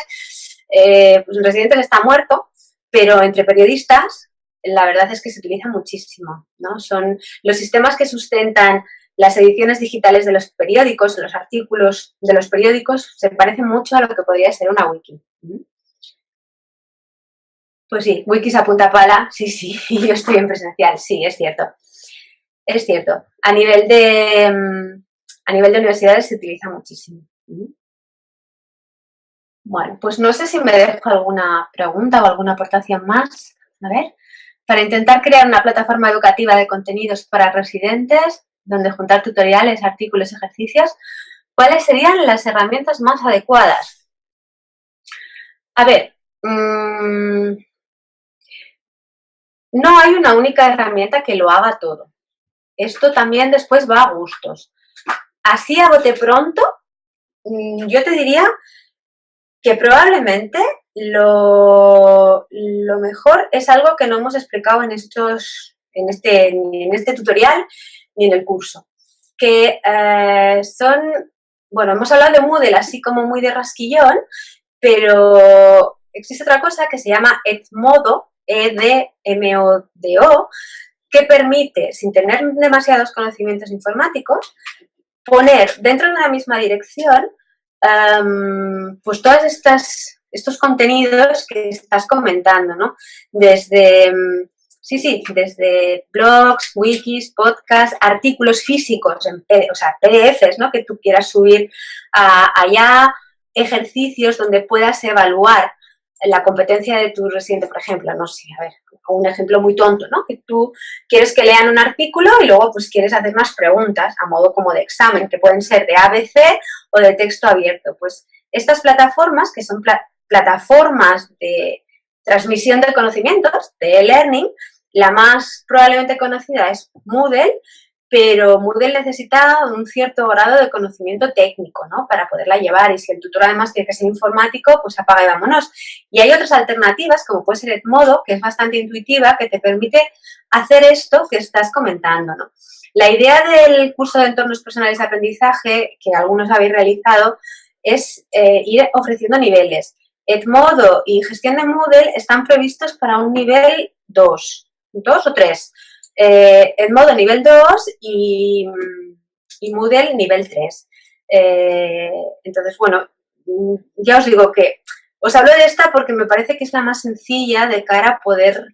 pues en residentes está muerto, pero entre periodistas la verdad es que se utiliza muchísimo, ¿no? Son los sistemas que sustentan las ediciones digitales de los periódicos, los artículos de los periódicos, se parecen mucho a lo que podría ser una wiki. Pues sí, wikis a punta pala, sí, yo estoy en presencial, sí, es cierto. Es cierto. A nivel de universidades se utiliza muchísimo. Bueno, pues no sé si me dejo alguna pregunta o alguna aportación más. A ver, para intentar crear una plataforma educativa de contenidos para residentes, donde juntar tutoriales, artículos, ejercicios, ¿cuáles serían las herramientas más adecuadas? A ver, no hay una única herramienta que lo haga todo. Esto también después va a gustos. Así a bote pronto, yo te diría que probablemente lo mejor es algo que no hemos explicado en este tutorial ni en el curso, que bueno, hemos hablado de Moodle así como muy de rasquillón, pero existe otra cosa que se llama Edmodo, E-D-M-O-D-O, que permite, sin tener demasiados conocimientos informáticos, poner dentro de una misma dirección pues todos estos contenidos que estás comentando, ¿no? Desde blogs, wikis, podcasts, artículos físicos, o sea, PDFs, ¿no? Que tú quieras subir allá, ejercicios donde puedas evaluar la competencia de tu residente, por ejemplo, no sé, a ver, un ejemplo muy tonto, ¿no? Que tú quieres que lean un artículo y luego pues quieres hacer más preguntas a modo como de examen, que pueden ser de ABC o de texto abierto. Pues estas plataformas, que son plataformas de transmisión de conocimientos, de e-learning, la más probablemente conocida es Moodle, pero Moodle necesita un cierto grado de conocimiento técnico, ¿no? Para poderla llevar, y si el tutor además tiene que ser informático, pues apaga y vámonos. Y hay otras alternativas, como puede ser Edmodo, que es bastante intuitiva, que te permite hacer esto que estás comentando, ¿no? La idea del curso de entornos personales de aprendizaje, que algunos habéis realizado, es ir ofreciendo niveles. Edmodo y gestión de Moodle están previstos para un nivel 2 o 3. Edmodo nivel 2 y Moodle nivel 3. Entonces, bueno, ya os digo que os hablo de esta porque me parece que es la más sencilla de cara a poder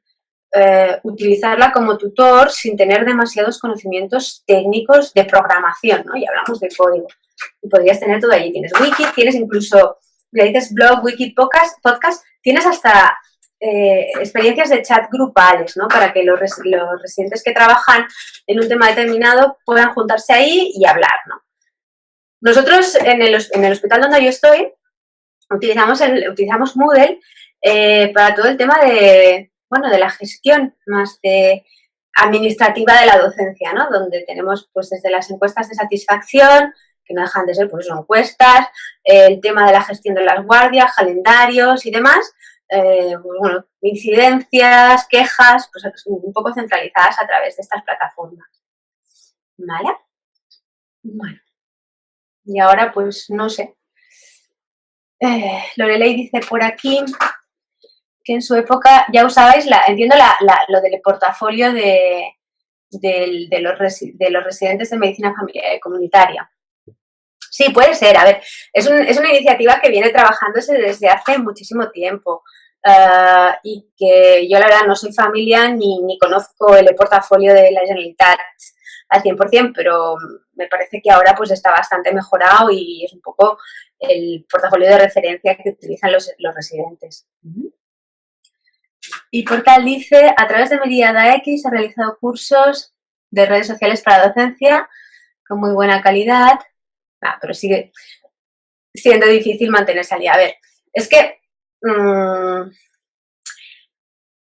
utilizarla como tutor sin tener demasiados conocimientos técnicos de programación, ¿no? Y hablamos de código. Y podrías tener todo allí. Tienes wiki, tienes incluso, le dices blog, wiki, podcast, tienes hasta experiencias de chat grupales, ¿no? Para que los residentes que trabajan en un tema determinado puedan juntarse ahí y hablar, ¿no? Nosotros en el hospital donde yo estoy utilizamos Moodle para todo el tema de la gestión más administrativa de la docencia, ¿no? Donde tenemos pues desde las encuestas de satisfacción, que no dejan de ser pues encuestas, el tema de la gestión de las guardias, calendarios y demás, incidencias, quejas, pues un poco centralizadas a través de estas plataformas. ¿Vale? Bueno. Y ahora, pues, no sé. Lorelei dice por aquí que en su época ya usabais, entiendo lo del portafolio de los residentes de medicina familiar comunitaria. Sí, puede ser. A ver, es una iniciativa que viene trabajándose desde hace muchísimo tiempo. Y que yo la verdad no soy familia ni conozco el portafolio de la Generalitat al 100%, pero me parece que ahora pues está bastante mejorado y es un poco el portafolio de referencia que utilizan los residentes. Y Portal dice, a través de Meridiana X he realizado cursos de redes sociales para docencia con muy buena calidad, pero sigue siendo difícil mantenerse al día. A ver, es que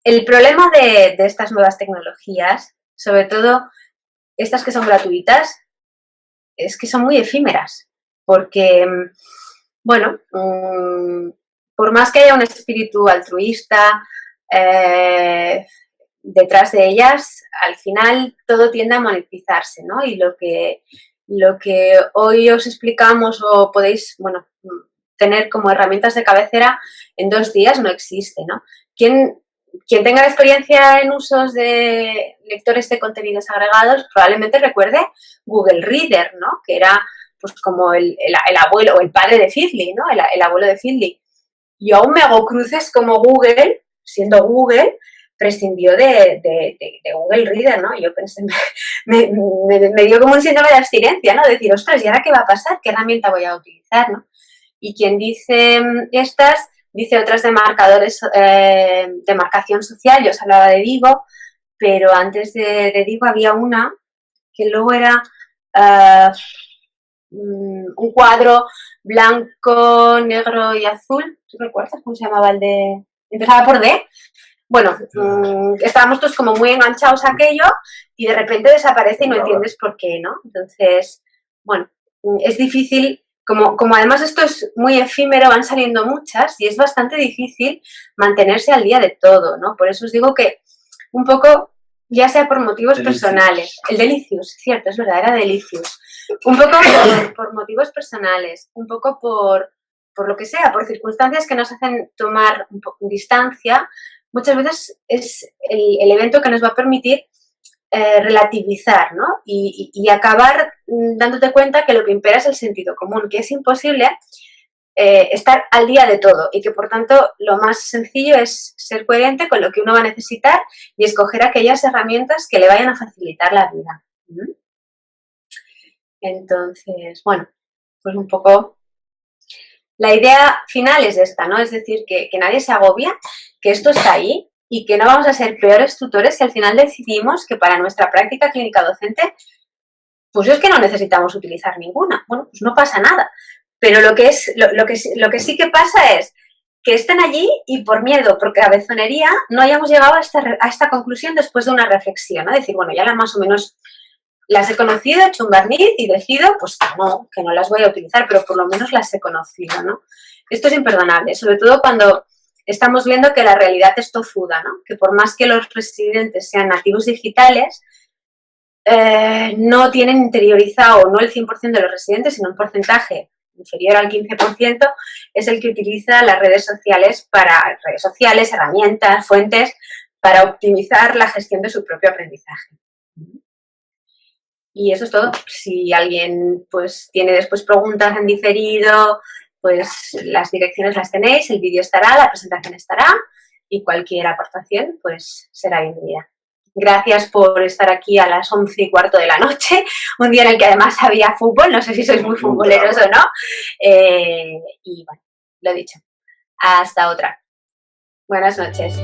el problema de estas nuevas tecnologías, sobre todo estas que son gratuitas, es que son muy efímeras, porque, bueno, por más que haya un espíritu altruista detrás de ellas, al final todo tiende a monetizarse, ¿no? Y lo que hoy os explicamos o podéis, tener como herramientas de cabecera en 2 días no existe, ¿no? ¿Quién quien tenga experiencia en usos de lectores de contenidos agregados probablemente recuerde Google Reader, ¿no? Que era pues como el abuelo o el padre de Feedly, ¿no? El abuelo de Feedly. Y aún me hago cruces como Google, siendo Google, prescindió de Google Reader, ¿no? Yo pensé, me dio como un síndrome de abstinencia, ¿no? Decir, ostras, ¿y ahora qué va a pasar? ¿Qué herramienta voy a utilizar, no? Y quien dice estas, dice otras de marcadores de marcación social. Yo os hablaba de Digo, pero antes de Digo había una que luego era un cuadro blanco, negro y azul. ¿Tú recuerdas cómo se llamaba el de...? Empezaba por D. Bueno, estábamos todos como muy enganchados a aquello y de repente desaparece y no entiendes por qué, ¿no? Entonces, bueno, es difícil, como además esto es muy efímero, van saliendo muchas y es bastante difícil mantenerse al día de todo, ¿no? Por eso os digo que un poco, ya sea por motivos personales, el Delicious, cierto, es verdad, era Delicious, un poco por motivos personales, un poco por lo que sea, por circunstancias que nos hacen tomar distancia. Muchas veces es el evento que nos va a permitir relativizar, ¿no? Y acabar dándote cuenta que lo que impera es el sentido común, que es imposible estar al día de todo y que, por tanto, lo más sencillo es ser coherente con lo que uno va a necesitar y escoger aquellas herramientas que le vayan a facilitar la vida. Entonces, bueno, pues un poco... La idea final es esta, ¿no? Es decir, que nadie se agobia, que esto está ahí y que no vamos a ser peores tutores si al final decidimos que para nuestra práctica clínica docente, pues es que no necesitamos utilizar ninguna. Bueno, pues no pasa nada. Pero lo que sí que pasa es que estén allí y por miedo, por cabezonería, no hayamos llegado a esta conclusión después de una reflexión, ¿no? Decir, bueno, ya más o menos las he conocido, he hecho un barniz y decido, pues que no las voy a utilizar, pero por lo menos las he conocido, ¿no? Esto es imperdonable, sobre todo cuando estamos viendo que la realidad es tozuda, ¿no? Que por más que los residentes sean nativos digitales, no tienen interiorizado, no el 100% de los residentes, sino un porcentaje inferior al 15%, es el que utiliza las redes sociales, herramientas, fuentes, para optimizar la gestión de su propio aprendizaje. Y eso es todo. Si alguien pues tiene después preguntas en diferido, pues las direcciones las tenéis, el vídeo estará, la presentación estará y cualquier aportación pues será bienvenida. Gracias por estar aquí a las 11:15 de la noche, un día en el que además había fútbol, no sé si sois muy futboleros o no. Y bueno, lo dicho. Hasta otra. Buenas noches.